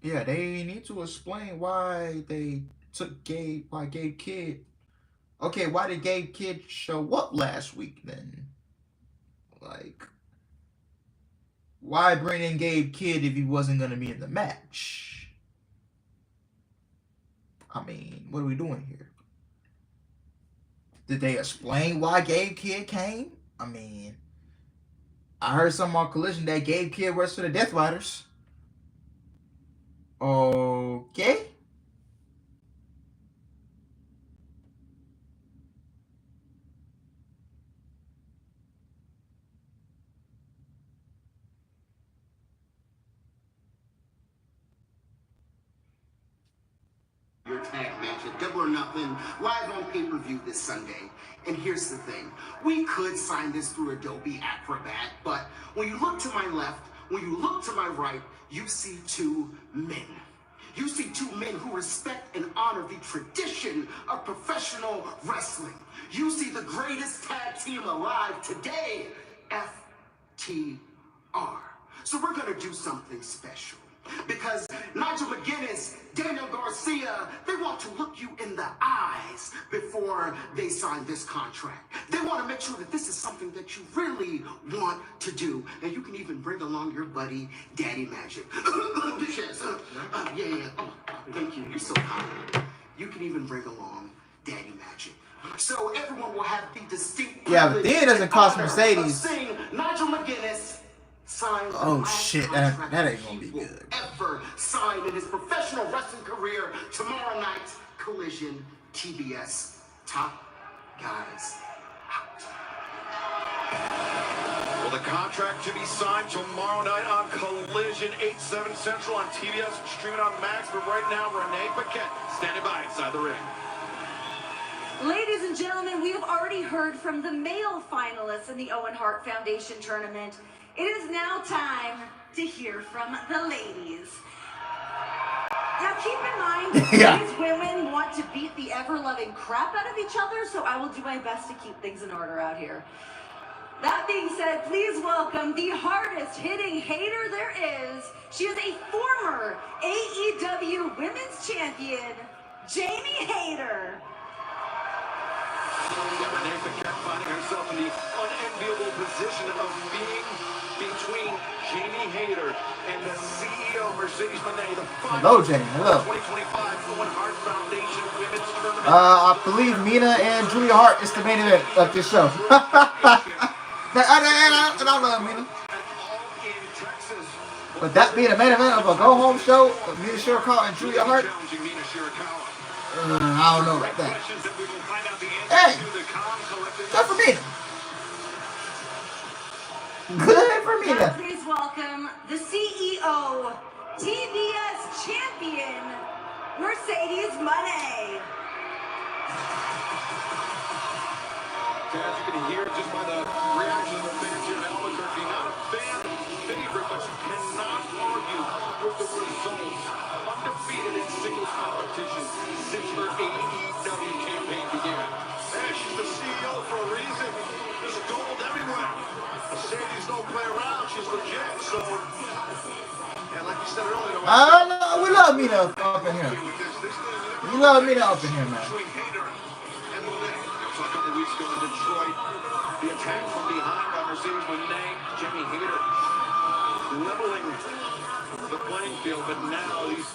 S1: Yeah, they need to explain why they took Gabe Kidd. Okay, why did Gabe Kidd show up last week then? Like, why bring in Gabe Kidd if he wasn't going to be in the match? I mean, what are we doing here? Did they explain why Gabe Kidd came? I mean, I heard something on Collision that Gabe Kidd works for the Death Riders. Okay.
S7: Your tag match at Double or Nothing live on pay-per-view this Sunday. And here's the thing. We could sign this through Adobe Acrobat, but when you look to my left, when you look to my right, you see two men. You see two men who respect and honor the tradition of professional wrestling. You see the greatest tag team alive today, FTR. So we're going to do something special. Because Nigel McGuinness, Daniel Garcia, they want to look you in the eyes before they sign this contract. They want to make sure that this is something that you really want to do. And you can even bring along your buddy, Daddy Magic. Yeah. Oh, thank you. You're so kind. You can even bring along Daddy Magic. So everyone will have the distinct
S1: Yeah, but then it doesn't cost Mercedes.
S7: seeing Nigel McGuinness sign the
S1: Oh
S7: last
S1: shit,
S7: contract
S1: that ain't gonna be good.
S7: ever signed in his professional wrestling career. Tomorrow night, Collision, TBS, Top Guys out.
S9: Well, the contract to be signed tomorrow night on Collision, 8/7 Central on TBS, streaming on Max. But right now, Renee Paquette standing by inside the ring.
S15: Ladies and gentlemen, we have already heard from the male finalists in the Owen Hart Foundation tournament. It is now time to hear from the ladies. Now keep in mind, these women want to beat the ever-loving crap out of each other, so I will do my best to keep things in order out here. That being said, please welcome the hardest hitting hater there is. She is a former AEW Women's Champion, Jamie Hayter.
S9: Renee Paquette finding herself in the unenviable position of being between Jamie Hayter and the CEO, Mercedes Moné, the
S1: Hello, Jamie. Hello.
S9: 2025 Owen Hart Foundation Women's Tournament.
S1: I believe Mina and Julia Hart is the main event of this show. and I love Mina. But that being the main event of a go-home show of Mina Shirakawa and Julia Hart, I don't know about that. Hey, good for Mina. Good for Mina.
S15: Please welcome the CEO, TBS Champion, Mercedes Moné.
S9: As you can hear just by the reaction of the fans here in Albuquerque, not a fan favorite, but you cannot argue with the results. Undefeated in singles competition since her AEW campaign began.
S3: Man, she's the CEO for a reason. There's gold everywhere. Mercedes don't play around. She's legit. So, and like you said earlier,
S1: We love Mina up in here. We love Mina up in here, man.
S9: A couple weeks ago in Detroit, the attack from behind by Mercedes Moné, Jamie Hayter leveling the playing field, but now these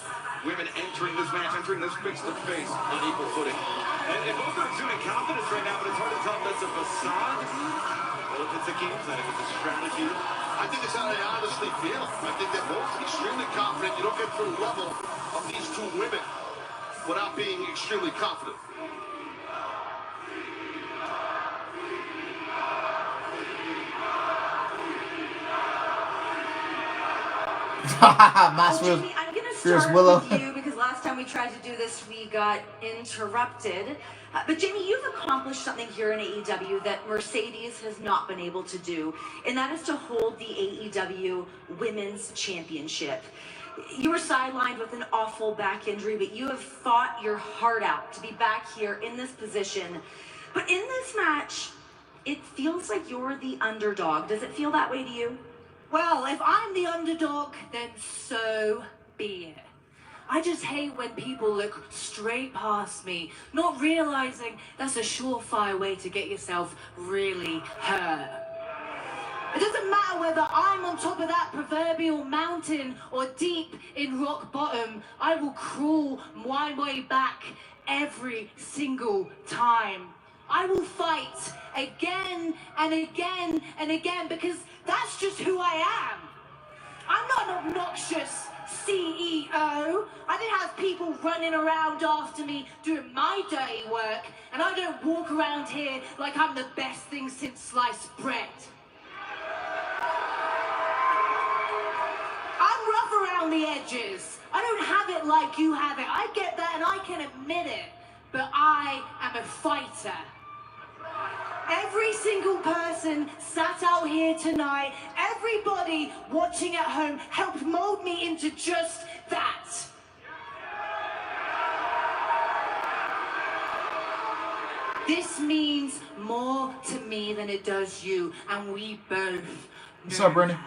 S9: women entering this match, entering this face-to-face on equal footing.
S5: And both are exuding confidence right now, but it's hard to tell if that's a facade or if it's a game plan, if it's a strategy.
S3: I think it's how they honestly feel. I think they're both extremely confident. You don't get to the level of these two women without being extremely confident.
S15: Jamie, I'm going to start
S1: Willow.
S15: with you because last time we tried to do this, we got interrupted. But Jamie, you've accomplished something here in AEW that Mercedes has not been able to do, and that is to hold the AEW Women's Championship. You were sidelined with an awful back injury, but you have fought your heart out to be back here in this position. But in this match, it feels like you're the underdog. Does it feel that way to you?
S21: Well, if I'm the underdog, then so be it. I just hate when people look straight past me, not realizing that's a surefire way to get yourself really hurt. It doesn't matter whether I'm on top of that proverbial mountain or deep in rock bottom, I will crawl my way back every single time. I will fight again and again and again because that's just who I am. I'm not an obnoxious CEO. I didn't have people running around after me doing my dirty work, and I don't walk around here like I'm the best thing since sliced bread. I'm rough around the edges. I don't have it like you have it. I get that and I can admit it, but I am a fighter. Every single person sat out here tonight, everybody watching at home helped mold me into just that. This means more to me than it does you, and we both
S1: What's up, Brandon?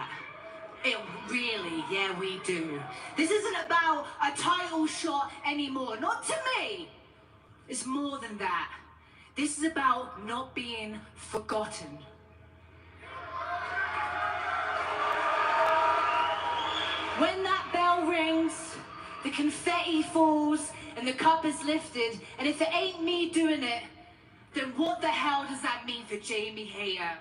S21: It really, yeah, we do. This isn't about a title shot anymore, not to me. It's more than that. This is about not being forgotten. When that bell rings,
S15: The confetti falls and the cup is lifted, and if it ain't me doing it, then what the hell does that mean for Jamie Hayter?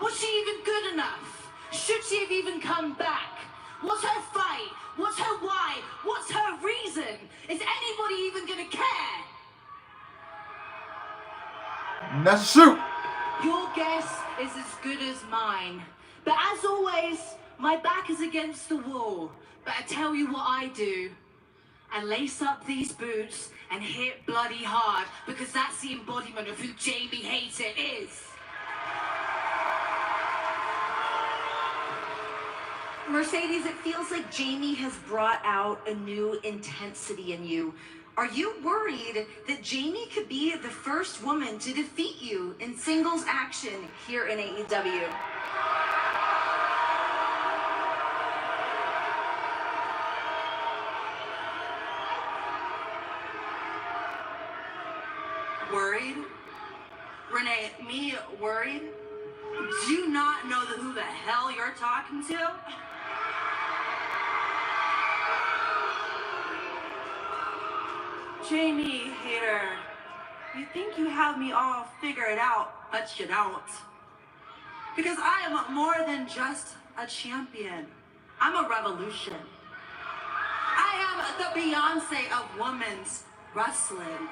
S15: Was she even good enough? Should she have even come back? What's her fight? What's her why? What's her reason? Is anybody even gonna care?
S1: That's true.
S15: Your guess is as good as mine. But as always, my back is against the wall. But I tell you what I do. I lace up these boots and hit bloody hard, because that's the embodiment of who Jamie Hayter is. Mercedes, it feels like Jamie has brought out a new intensity in you. Are you worried that Jamie could be the first woman to defeat you in singles action here in AEW? Worried? Renee, me worried? Do you not know who the hell you're talking to? Jamie Hayter, you think you have me all figured out, but you don't. Because I am more than just a champion. I'm a revolution. I am the Beyonce of women's wrestling.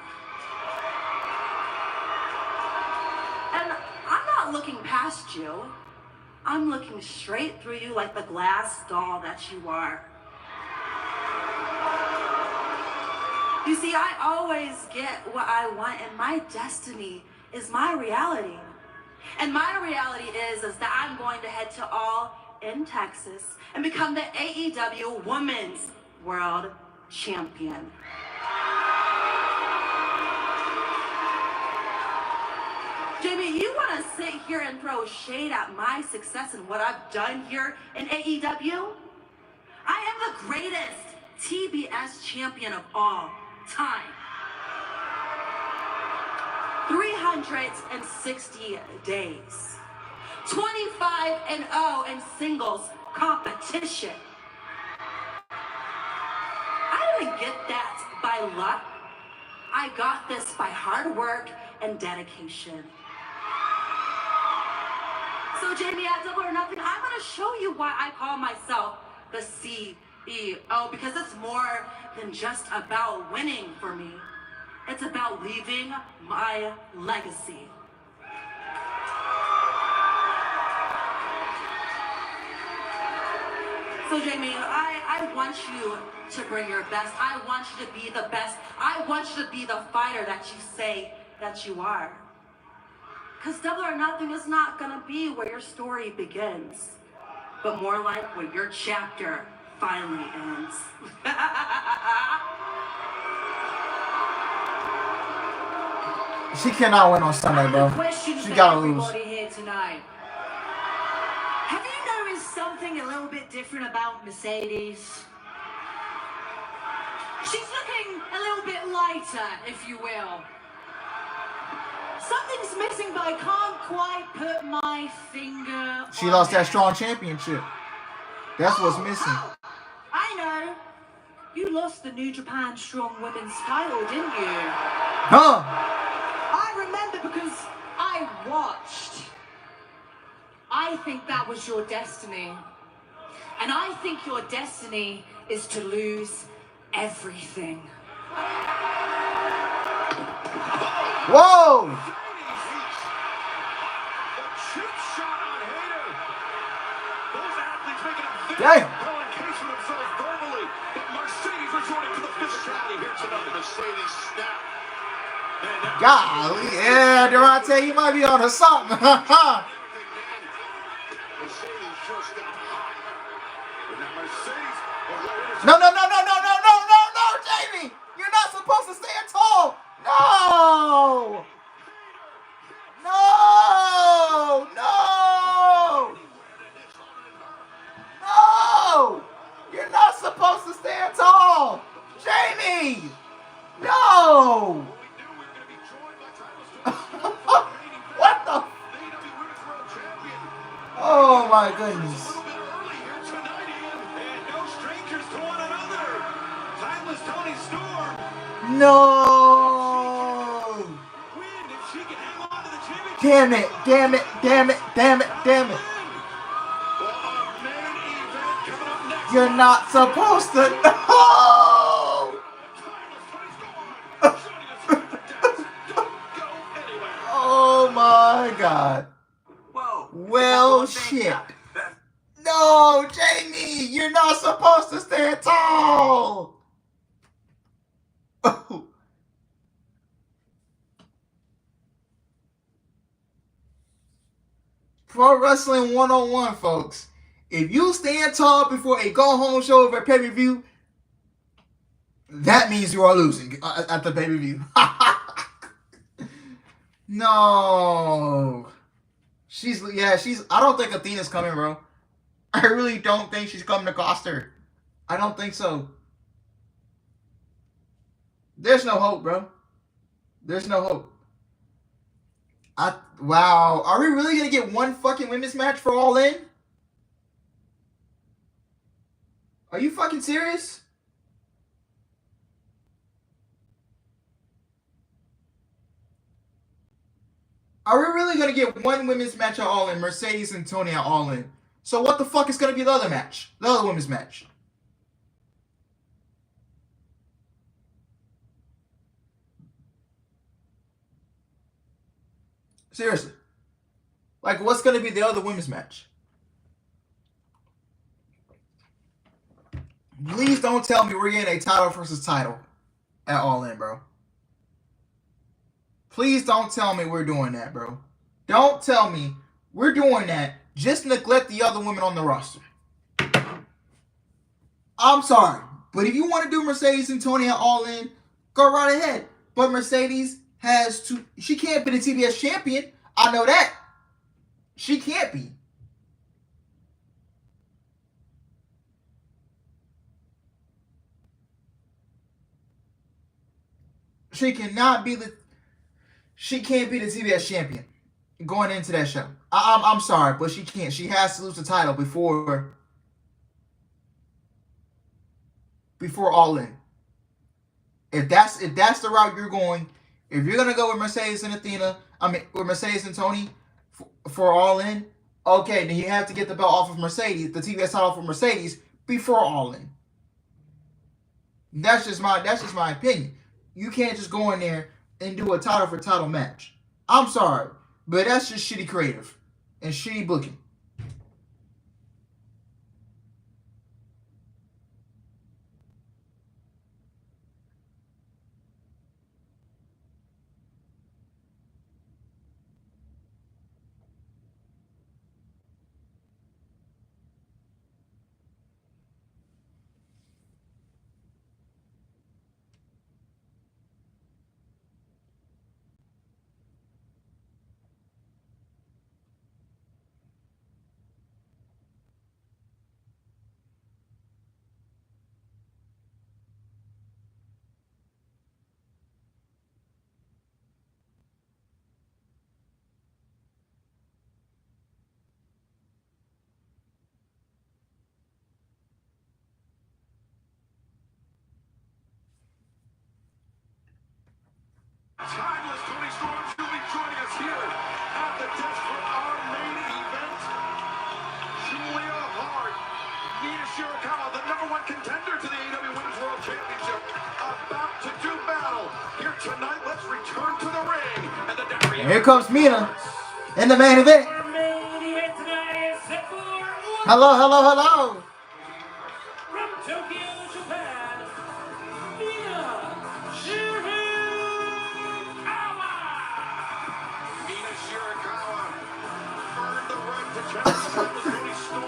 S15: And I'm not looking past you. I'm looking straight through you like the glass doll that you are. You see, I always get what I want, and my destiny is my reality. And my reality is that I'm going to head to All in Texas and become the AEW Women's World Champion. Jamie, you want to sit here and throw shade at my success and what I've done here in AEW? I am the greatest TBS champion of all time. 360 days. 25-0 in singles competition. I didn't get that by luck. I got this by hard work and dedication. So Jamie, at Double or Nothing, I'm going to show you why I call myself the CEO, because it's more than just about winning for me. It's about leaving my legacy. So Jamie, I want you to bring your best. I want you to be the best. I want you to be the fighter that you say that you are. Because Double or Nothing is not going to be where your story begins, but more like where your chapter finally ends.
S1: She cannot win on Sunday, bro. She gotta lose.
S15: Here tonight. Have you noticed something a little bit different about Mercedes? She's looking a little bit lighter, if you will. Something's missing, but I can't quite put my finger
S1: She
S15: on
S1: lost
S15: it.
S1: that strong championship. That's what's missing.
S15: I know. You lost the New Japan Strong Women's title, didn't you?
S1: Huh?
S15: I remember because I watched. I think that was your destiny. And I think your destiny is to lose everything.
S1: Whoa! Damn! Golly, yeah, Durante, you might be on to something. No, Jamie! You're not supposed to stand tall! No! No! You're not supposed to stand tall! Jamie! No! What the? Oh my goodness. No! Damn it, damn it, damn it, damn it, damn it. You're not supposed to. No! Oh my God. Well, shit. No, Jamie, you're not supposed to stand tall. Oh. Pro Wrestling 101, folks. If you stand tall before a go-home show of a pay-per-view, that means you are losing at the pay-per-view. No. I don't think Athena's coming, bro. I really don't think she's coming to Coster. I don't think so. There's no hope, bro. There's no hope. Wow. Are we really going to get one fucking women's match for All In? Are you fucking serious? Are we really going to get one women's match at All In? Mercedes and Tony at All In. So what the fuck is going to be the other match? The other women's match? Seriously. Like, what's going to be the other women's match? Please don't tell me we're getting a title versus title at All In, bro. Please don't tell me we're doing that, bro. Don't tell me we're doing that. Just neglect the other women on the roster. I'm sorry, but if you want to do Mercedes and Tony at All In, go right ahead. But Mercedes has to... She can't be the TBS champion. I know that. She can't be. She cannot be the... She can't be the TBS champion going into that show. I'm sorry, but she can't. She has to lose the title before All In. If that's the route you're going, if you're gonna go with Mercedes and Athena, with Mercedes and Tony for All In, okay, then you have to get the belt off of Mercedes, the TBS title for Mercedes before All In. That's just my opinion. You can't just go in there and do a title for title match. I'm sorry, but that's just shitty creative and shitty booking.
S3: Timeless Tony Storm will be joining us here at the desk for our main event. Julia Hart, Mina Shirakawa, the #1 contender to the AEW Women's World Championship, about to do battle here tonight. Let's return to the ring. And
S1: here comes Mina in the main event. Hello, hello, hello.
S6: From Tokyo, Japan, Mina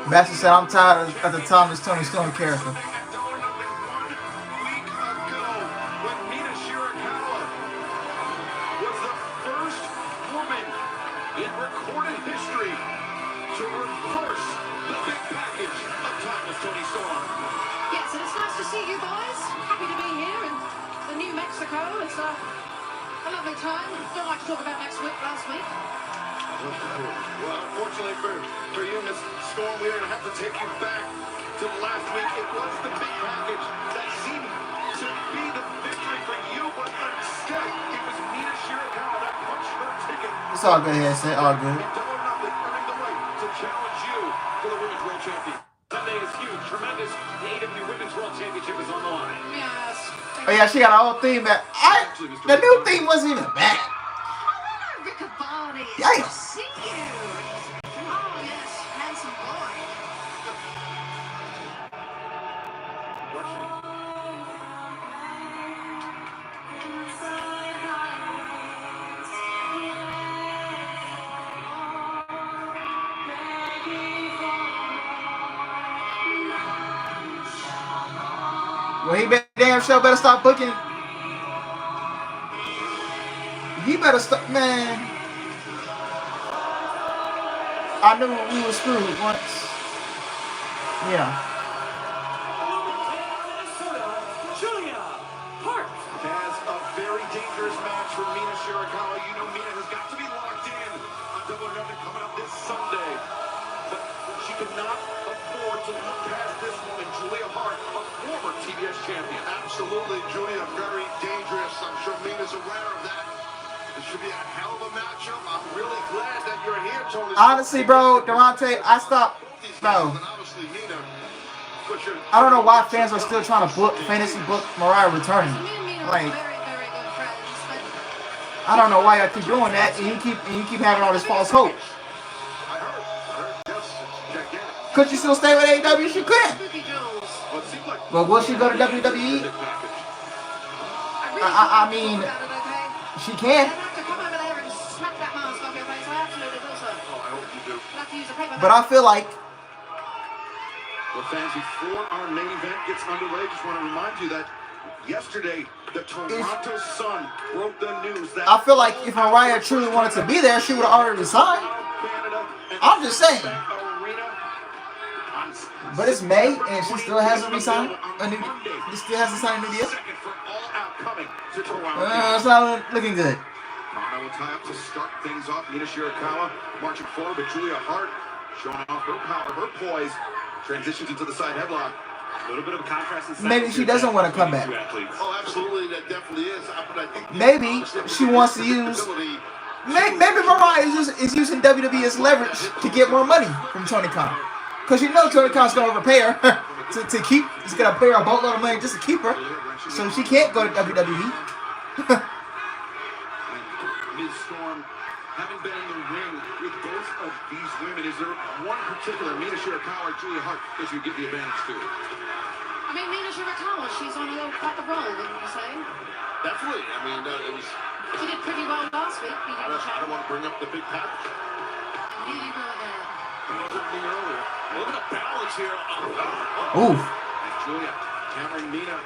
S1: Master said, I'm tired of the Thomas Tony Storm character.
S3: In recorded history to reverse the big package of Timeless Tony Storm.
S19: Yes, and it's nice to see you boys. Happy to be here in the New Mexico. It's a lovely time. Don't like to talk about last week.
S3: Well, unfortunately for you, Miss Storm, we're going to have to take you back to last week. It was the big package that seemed to be the victory for you
S1: It's all good, headset. All good.
S9: Double or Nothing earning the right to challenge you for the Women's World Championship.
S6: Sunday is huge, tremendous. The AEW Women's World Championship is on the line.
S19: Yes.
S1: Oh yeah, she got a whole theme that the new theme wasn't even bad.
S19: Riccaboni.
S1: Yikes.
S19: See you. Oh, yes. Handsome boy.
S1: Well, he damn sure better stop booking. He better stop, man. I knew we were screwed once. Yeah.
S6: Julia Hart
S9: has a very dangerous match for Mina Shirakawa. You know Mina has got to be locked in on Double or Nothing coming up this Sunday. But she cannot afford to look past this woman, Julia Hart, a former TBS champion.
S3: Absolutely, Julia, very dangerous. I'm sure Mina's aware of that. This should be a hell of a matchup. I'm really glad that you're here, Tony.
S1: Honestly, bro, Durante, I stopped. Bro,
S3: Obviously, Mina. But you're
S1: I don't know why fans are still trying to fantasy book Mariah returning. Like, I don't know why I keep doing that, and you keep having all this false hope. Could she still stay with AEW? She couldn't. But will she go to WWE? I mean, she can. But I feel like
S9: Well, fans, before our main event gets underway, just want to remind you that yesterday the Toronto Sun broke the news that
S1: I feel like if Mariah truly wanted to be there, she would have already resigned. I'm just saying. But it's May and she still hasn't resigned a new. She still hasn't signed a new deal. It's not looking good.
S9: Toronto will tie up to start things off. Mina Shirakawa marching forward, but Julia Hart showing off her power, her poise. Transitions into the side headlock.
S6: A little bit of a contrast in
S1: Maybe she doesn't want to come back.
S3: Oh, absolutely, that definitely is. But I think
S1: Maybe she wants to use. Maybe Mariah is using WWE as leverage to get more money from Tony Khan. Because you know Tony Khan's going to overpay her to keep. He's going to pay her a boatload of money just to keep her. So she can't go to WWE.
S9: Ms. Storm, having been in the ring with both of these women, is there one particular, Mina Shirakawa or Julia Hart, that you give the advantage to?
S19: I mean, Mina Shirakawa, she's on quite the roll, wouldn't you say?
S3: definitely. I mean, it was.
S19: She did pretty well last week.
S3: I don't want to bring up the big package.
S19: And here you go again.
S9: Earlier. Look at the balance here.
S1: Ooh.
S9: And Julia countering Mina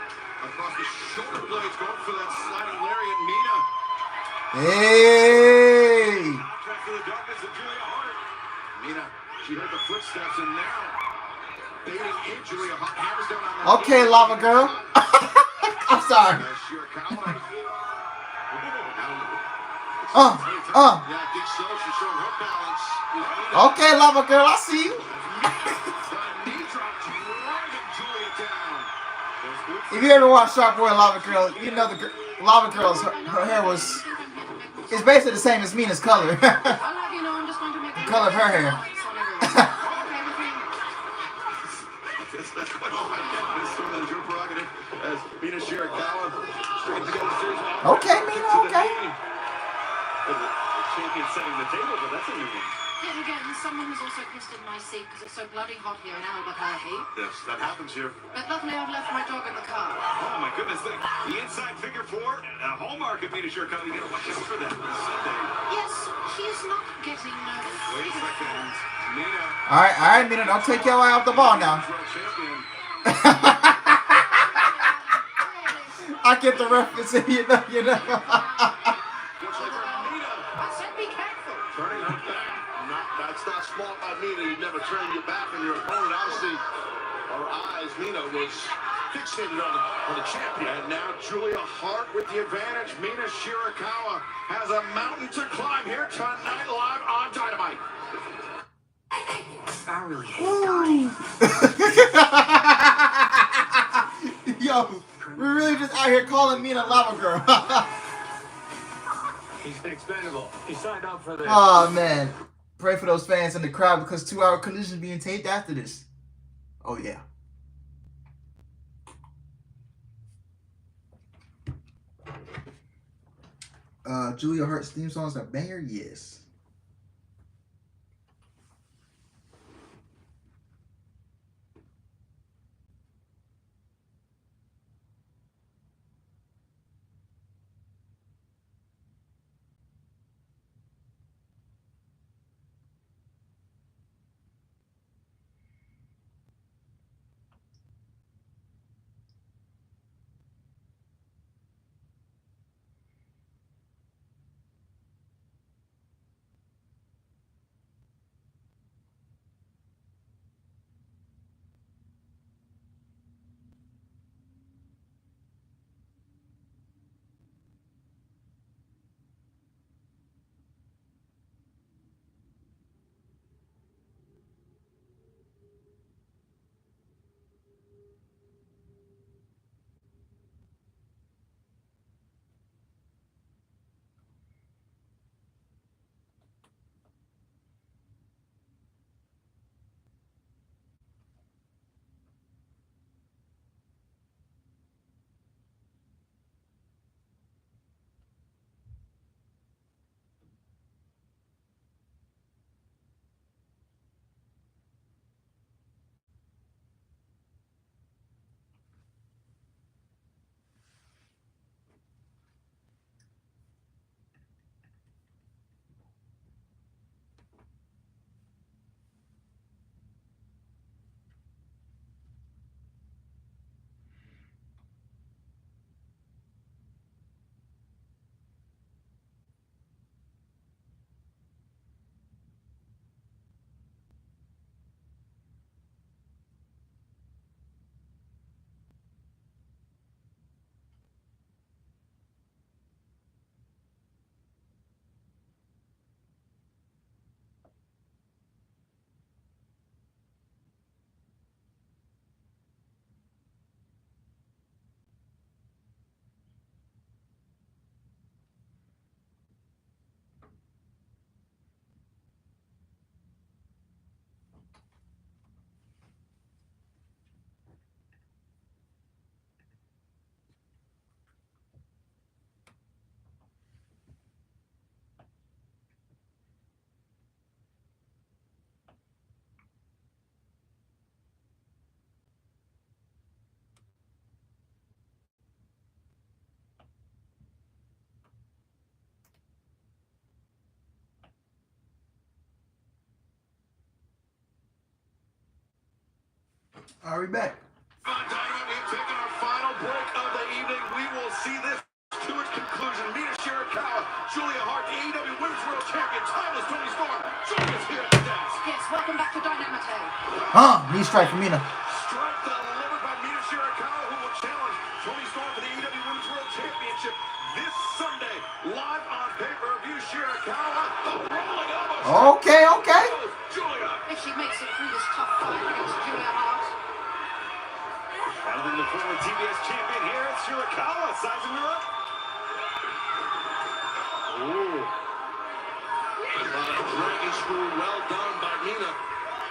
S9: across the shoulder blades, going for that sliding lariat. Mina.
S1: Hey.
S9: Contract to the darkness of Julia Hart. Mina, she heard the footsteps and now baiting in Julia Hart. Hammers down on her.
S1: Okay, Lava Girl. I'm sorry.
S3: Yeah, I think so. She's showing her balance.
S1: Okay, Lava Girl, I see you. If you ever watch Sharp Boy Lava Girl, you know the Lava Girl's her hair was. It's basically the same as Mina's color. The color of her hair. Okay, Mina, okay.
S6: Champion setting the table, but that's a new one.
S19: Yet again, someone was also pissed in my seat because it's so bloody hot here in Albuquerque.
S9: Yes, that happens here.
S19: But luckily I've left my dog in the car.
S9: Oh my goodness, the inside figure four, a hallmark of Mina Shirakawa. You gotta watch out for that on Sunday.
S19: Yes, she is not getting nervous.
S9: Wait a second, Mina.
S1: All right, Mina, don't take your eye off the ball now. I get the reference, you know.
S3: Turning her back. That's not smart by Mina. You never turn your back on your opponent. Obviously, her eyes, Mina was fixated on the champion.
S9: And now Julia Hart with the advantage. Mina Shirakawa has a mountain to climb here tonight live on Dynamite.
S10: I really hate
S1: Yo, we're really just out here calling Mina Lava Girl.
S22: He's expendable. He signed up for this.
S1: Oh man, pray for those fans in the crowd because 2-hour collision being taped after this. Oh yeah. Julia Hart's theme song is a banger, yes. All right, back.
S9: On Dynamite, we have taken our final break of the evening. We will see this to its conclusion. Mina Shirakawa, Julia Hart, the AEW Women's World Champion, timeless Tony Storm, join us here at the desk.
S19: Yes, welcome back to Dynamite.
S1: Knee strike for Mina.
S9: Strike delivered by Mina Shirakawa, who will challenge Tony Storm for the AEW Women's World Championship this Sunday, live on pay-per-view. Shirakawa, the rolling elbow.
S1: Okay.
S9: Julia.
S19: If she makes it through this tough fight against Julia Hart.
S2: Battling the former TBS champion here, it's Shirakawa, sizing her up. Ooh.
S9: Dragon screw, well done by Mina.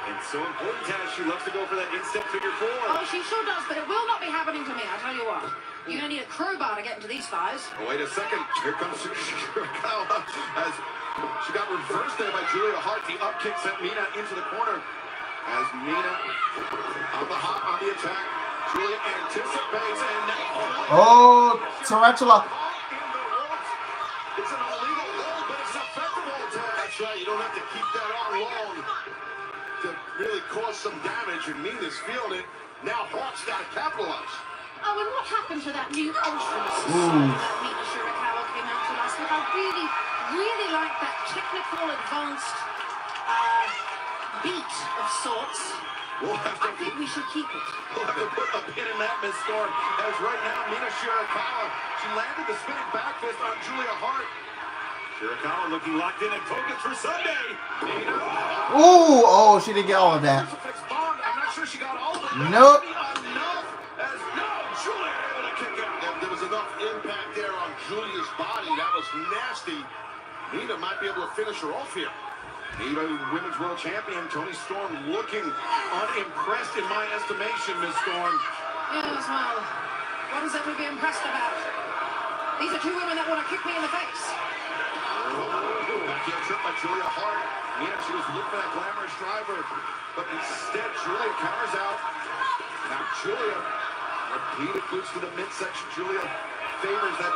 S2: And so important, Taz, she loves to go for that instant figure four.
S19: Oh, she sure does, but it will not be happening to me, I tell you what. You're going to need a crowbar to get into these guys.
S9: Oh, wait a second. Here comes Shirakawa as she got reversed there by Julia Hart. The up kick sent Mina into the corner. As Mina on the hop, on the attack. Julia anticipates and now...
S1: Oh, tarantula.
S9: It's an illegal hold, but it's effective hold. That's right. You don't have to keep that on long to really cause some damage. And Mina's feeling it. Now Hart's got to capitalize.
S19: Oh, and what happened to that new entrance that Mina Shirakawa came out to last week? I really like that technical, advanced beat of sorts. I think we should keep it.
S9: We'll have to put a pin in that, Miss Storm. As right now, Mina Shirakawa, she landed the spinning back fist on Julia Hart.
S2: Shirakawa looking locked in and focused for Sunday. Mina.
S1: Ooh, oh, she didn't get all of that.
S9: I'm not sure she got all of it.
S1: Nope.
S9: Julia able to kick out. There was enough impact there on Julia's body. That was nasty. Nina might be able to finish her off here. AEW Women's World Champion Toni Storm looking unimpressed in my estimation, Miss Storm.
S19: Yes, well, what is there to be impressed about? These are two women that want to kick me in the face.
S9: Backheel trip by Julia Hart. Nina, she was looking for that glamorous driver, but instead Julia counters out. Now Julia, repeated boots to the midsection. Julia favors that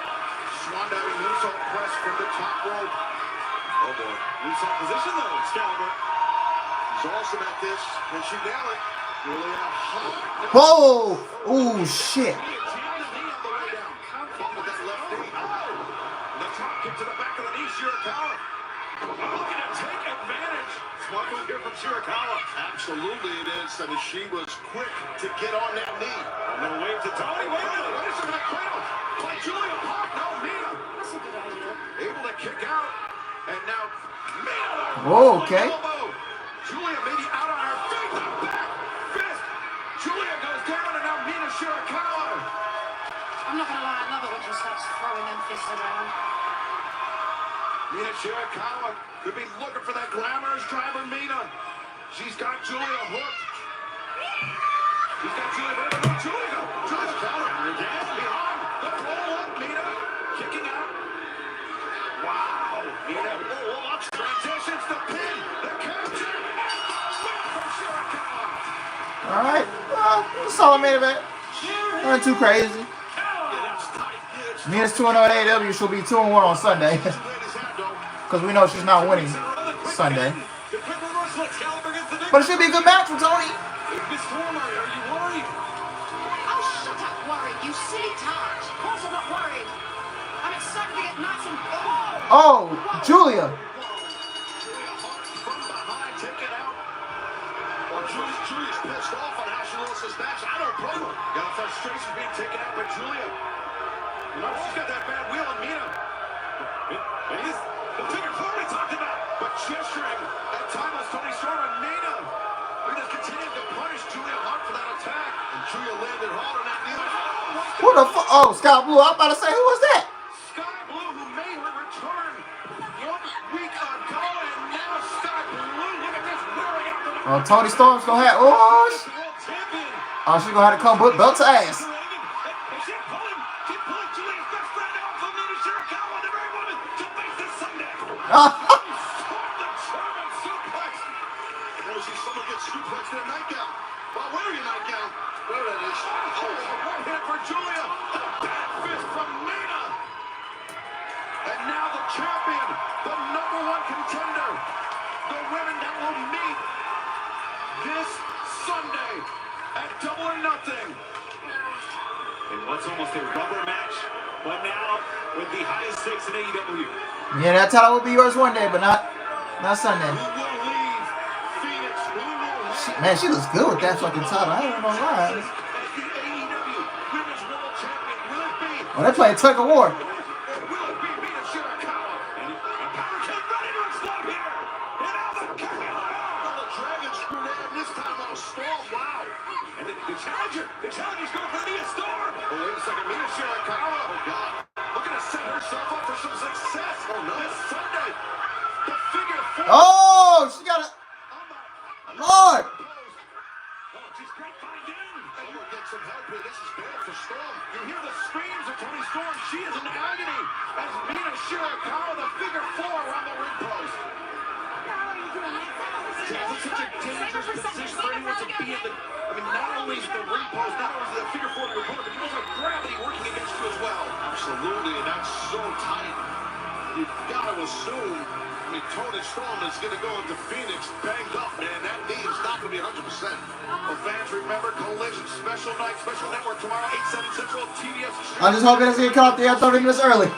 S9: swan diving moonsault press from the top rope. Oh boy, moonsault position though, Excalibur. She's awesome at this. Can she nail it? Julia Hart.
S1: Whoa! Oh shit!
S9: Kick to the back of the knee, Shirakawa. Looking to take advantage. Smart move here from Shirakawa. Absolutely it is. I mean, she was quick to get on that knee. A little wave to Tony. Wait a minute. What is it going to cradle? By Julia Hart. No, Mina.
S19: That's a good idea.
S9: Able to kick out. And now, Mina.
S1: Oh, okay.
S9: Julia maybe out on her feet. The back fist. Julia goes down, and now Mina Shirakawa.
S19: I'm not going to lie, I love it when she starts throwing them fists around.
S9: Mina Shirakawa could be looking for that glamorous driver, Mina. She's got Julia hooked. She's got Julia hooked. No, Julia. Julia's counter. Again, behind. The roll up, Mina. Kicking out. Wow. Mina. Oh, up. Transitions to pin. The captain. From Shirakawa.
S1: All right. Solid main event. Nothing too crazy. Mina's 2-0 at AEW. She'll be 2-1 on Sunday. Because we know she's not winning Sunday. But it should be a good match for Toni.
S19: Miss Storm, are you worried? Oh, shut up, worried, you silly tart. Of course I'm not worried. I'm excited to get nice and...
S1: Oh, Julia.
S9: From behind, take it out. Well, Julia's pissed off on how she lost this match. I don't blame her. Got frustration being taken out by Julia. You know, she's got that bad wheel on Mina. It is the figure four we talked about. But gesturing at timeless Toni Storm and Mina. Mina's continuing to punish Julia Hart for that attack. And Julia landed hard on that knee.
S1: Who the fuck? Oh, Sky Blue. I'm about to say, who was that?
S9: Sky Blue, who made her return 1 week ago. And now Sky Blue, look at this, wearing out the...
S1: Oh, Toni Storm's gonna have. Oh, she's gonna have to come put belt to ass.
S9: Someone gets suplexed in a nightgown. Well, where are your nightgown? There it is. Oh, one hit for Julia. A bad fist from Mina. And now the champion, the #1 contender, the women that will meet this Sunday at Double or Nothing.
S18: In what's almost a rubber match, but now with the highest stakes in AEW.
S1: Yeah, that title will be yours one day, but not Sunday. Man, she looks good with that fucking title. I ain't even gonna lie. Oh, they're playing tug of war.
S9: The challenger's going for the Storm. Oh, wait a second. Mina Shirakawa. Oh, God. Looking to set herself up for some success. Oh, no. This Sunday. The figure four.
S1: Oh, she got a... Lord.
S9: She's great fighting. Someone get some help here. This is bad for Storm. You hear the screams of Toni Storm. She is in agony as Mina Shirakawa, the figure four, around the ring post. It's such a dangerous position for anyone to be in. I mean, not only is the ring post, not only is the figure four to your opponent, but you also have gravity working against you as well. Absolutely, and that's so tight. You've got to assume, I mean, Toni Storm is going to go into Phoenix banged up, man. That knee is not going to be 100%. Well, fans, remember, Collision, special night, special network tomorrow, 8, 7 Central, TBS.
S1: I just hope it doesn't get cut off the air 30 minutes early.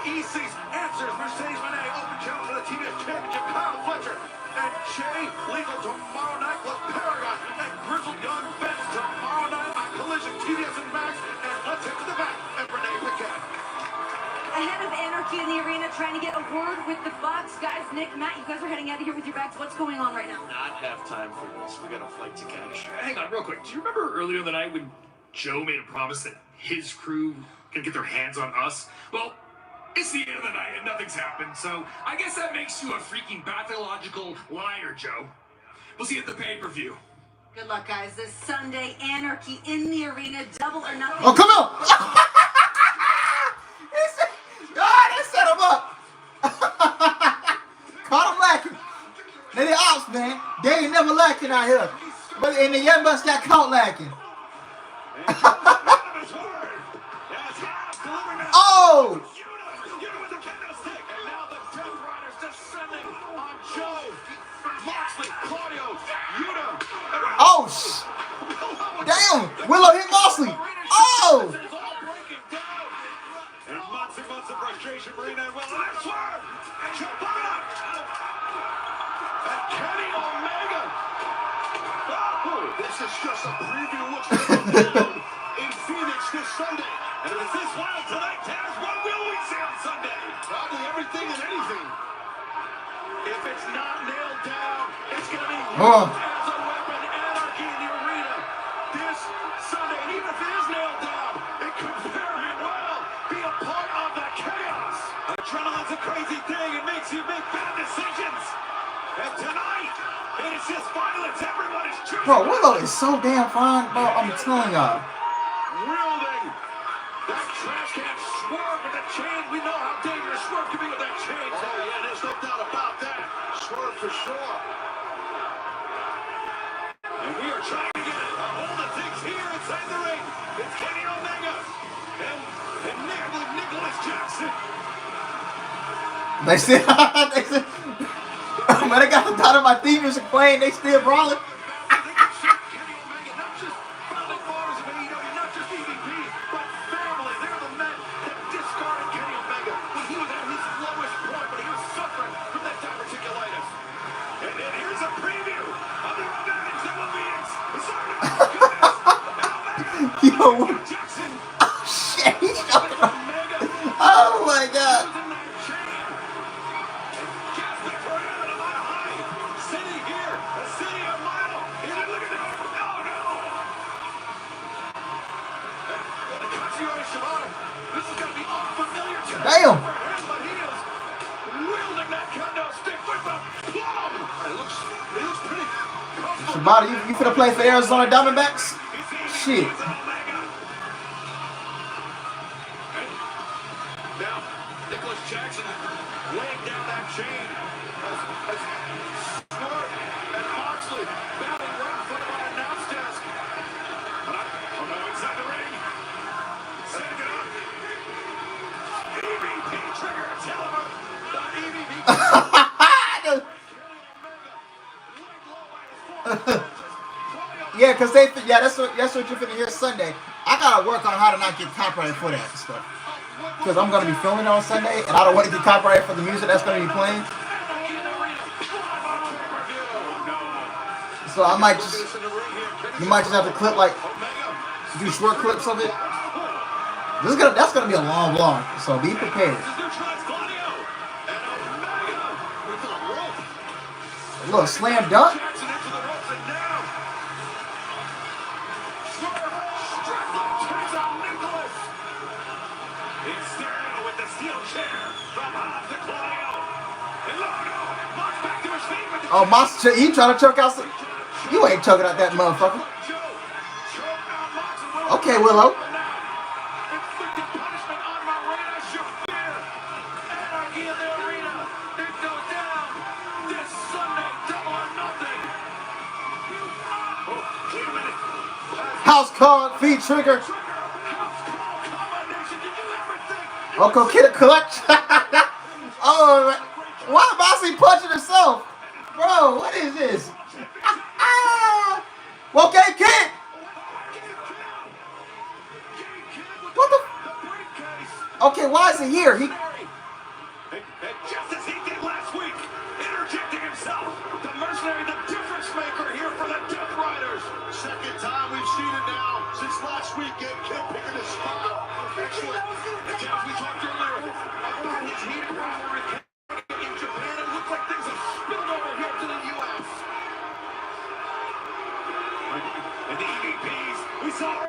S9: EC's answers, Mercedes Monet, open challenge for the TBS Championship, Kyle Fletcher, and Jay Lethal tomorrow night with Paragon, and Grizzled Young Vets tomorrow night on Collision, TBS and Max, and let's head to the back, and Renee Paquette.
S15: Ahead of Anarchy in the arena, trying to get a word with the Bucks. Guys, Nick, Matt, you guys are heading out of here with your bags. What's going on right now?
S6: Not have time for this. We got a flight to catch. Hang on real quick. Do you remember earlier in the night when
S16: Joe made a promise that his crew can get their hands on us. Well, it's the end of the night and nothing's happened, so I guess that makes you a freaking pathological liar, Joe. We'll see you at the pay-per-view.
S15: Good luck, guys. This Sunday, Anarchy in the Arena, Double or Nothing.
S1: Oh, come on! They set him up. Caught him lacking. They the ops, man. They ain't never lacking out here. But and the Young Bucks got caught lacking. Oh! Oh, damn! Willow hit Moxley. Oh!
S2: And months of frustration, Marina and Willow. And swerve! And she'll put it up! And Kenny Omega!
S3: Oh, this is just a preview of what's going to go down in Phoenix this Sunday.
S2: And if it's this wild tonight, Taz, what will we see on Sunday?
S3: Probably everything and anything.
S2: If it's not nailed down, it's going to be
S1: Oh.
S2: as a weapon, Anarchy in the Arena this Sunday. And even if it is nailed down, it could very well be a part of the chaos. Adrenaline's a crazy thing. It makes you make bad decisions. And tonight, it is just violence. Everyone is choosing.
S1: Bro, Willow is so damn fine, bro. I'm telling y'all.
S2: Wielding that trash can, Swerve with the chain. We know how dangerous Swerve can be with that chain.
S3: Oh, yeah, there's no doubt about that. Swerve for sure.
S2: And we are trying to get a hold of things here inside the ring. It's Kenny Omega and Nicholas Jackson.
S1: They still, man, they got the Dynamite theme music playing. They still brawling. Yo, shit, he's jumping up. Oh my god. Damn. Shibata, you finna play for Arizona Diamondbacks? Shit.
S2: Now, Nicholas Jackson laying down that chain. As Swerve and Moxley battling right in front of our announce desk. Oh no, inside the ring. Setting it up. EVP trigger, tell him the EVP.
S1: Yeah, cause that's what you're finna hear Sunday. I gotta work on how to not get copyrighted for that stuff. Cause I'm gonna be filming on Sunday, and I don't want to get copyrighted for the music that's gonna be playing. So you might just have to clip do short clips of it. That's gonna be a long vlog, so be prepared. A little slam dunk. Oh, he trying to choke out some. You ain't choking out that motherfucker. Okay, Willow. House call, feed trigger. Uncle Kid a clutch. Oh, why Moxley punching himself? Bro, what is this? Okay, Kid. What the? Okay, why is he here?
S2: And just as he did last week, interjecting himself, the mercenary, the difference maker here for the Death Riders.
S3: Second time we've seen it now since last week. Kid picking his spot. Excellent.
S2: And as we talked earlier about his heated rivalry in Japan, it looks like things have spilled over here to the U.S. And the EVPs, we saw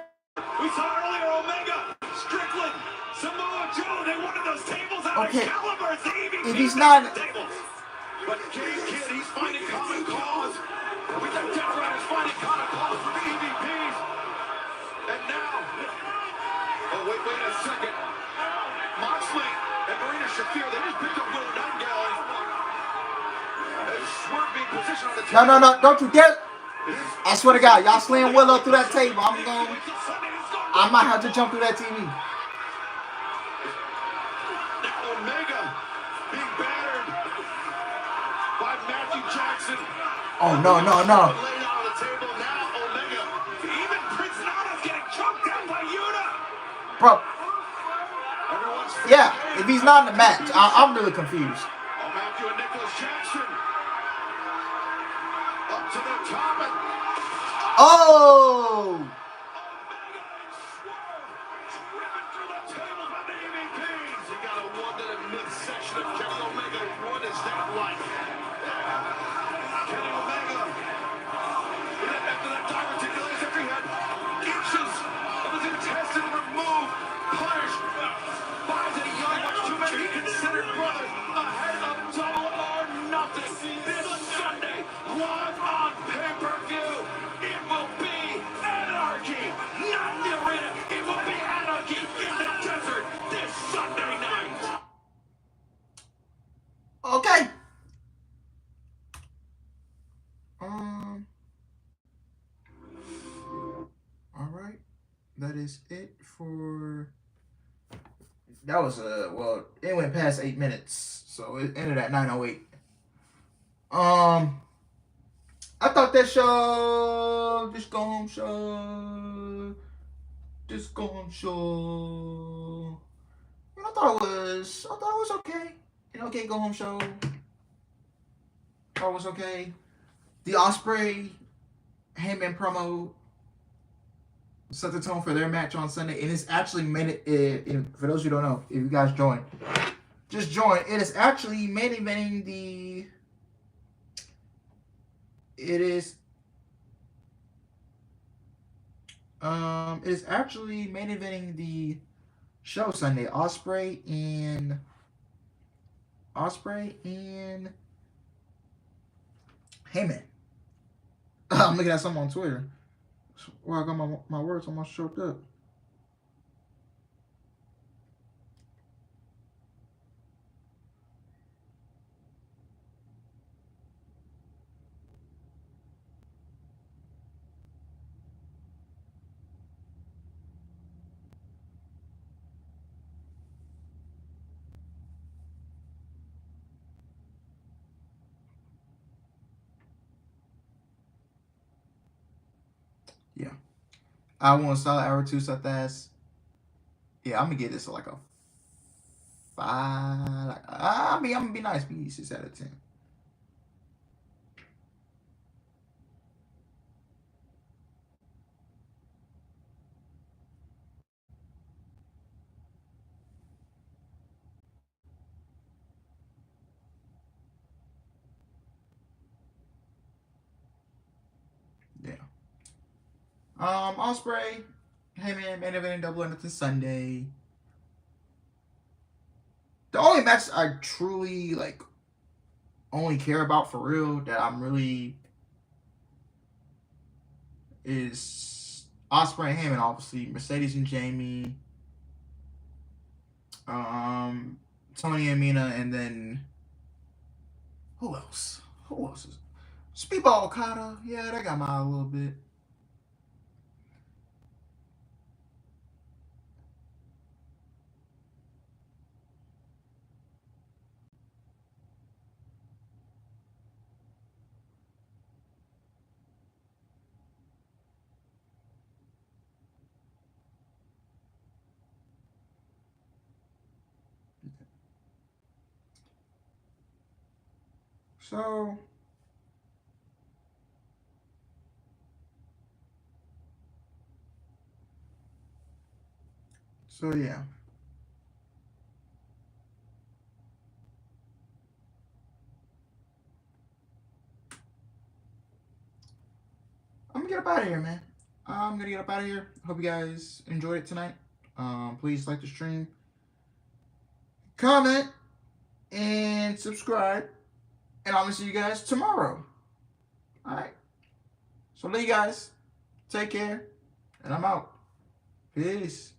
S5: We saw earlier Omega, Strickland, Samoa Joe. They wanted those tables out
S1: Okay.
S5: of Excalibur. It's the EVP
S1: If he's not,
S5: tables.
S9: But Kid, he's finding common cause. We got Death Riders finding common cause with the EVPs. And now, oh wait a second. Moxley and Marina Shafir, they just picked up Willow Nightingale. And Swerve being positioned on the table.
S1: no, don't you dare! I swear to God, y'all slaying Willow through that table. I might have to jump through that TV.
S9: Now Omega being battered by Matthew Jackson.
S1: Oh no.
S5: Laid out on the table. Now Omega. Even Prince Nana's getting choked out by Yuta.
S1: Bro. Yeah, if he's not in the match, I'm really confused.
S9: Oh, Matthew and Nicholas Jackson. Up to the top. And
S1: Oh!
S9: he got a one to the midsection of Kenny Omega. What is that like? Kenny Omega. After that diverticulitis, after he had inches of his intestine removed, punished by the young ones, too many considered brothers, ahead of Double or Nothing. This Sunday, live on pay-per-view, it will be anarchy, not in the arena. It will be anarchy in the desert this Sunday night.
S1: Okay. All right. That is it for. That was well, it went past 8 minutes, so it ended at 9:08. I thought that show, this go home show. I thought it was okay. Okay, go home show. Thought it was okay. The Ospreay Heyman promo set the tone for their match on Sunday, and it's actually made it. For those who don't know, if you guys join, just join. It is actually main eventing the. It is actually main eventing the show Sunday. Ospreay and Heyman. I'm looking at something on Twitter. Well, I got my words almost choked up. Yeah. I want a solid hour 2 so that's. Yeah, I'm gonna get this like a 5. I'm gonna be nice, be 6 out of 10. Yeah. Ospreay, Heyman, main event, Double or Nothing Sunday. The only match I truly only care about for real that I'm really is Ospreay and Heyman, obviously. Mercedes and Jamie. Tony and Mina, and then who else? Who else is Speedball Okada? Yeah, that got my eye a little bit. So yeah. I'm gonna get up out of here, man. I'm gonna get up out of here. Hope you guys enjoyed it tonight. Please like the stream, comment, and subscribe. And I'm gonna see you guys tomorrow. Alright. So, love you guys. Take care. And I'm out. Peace.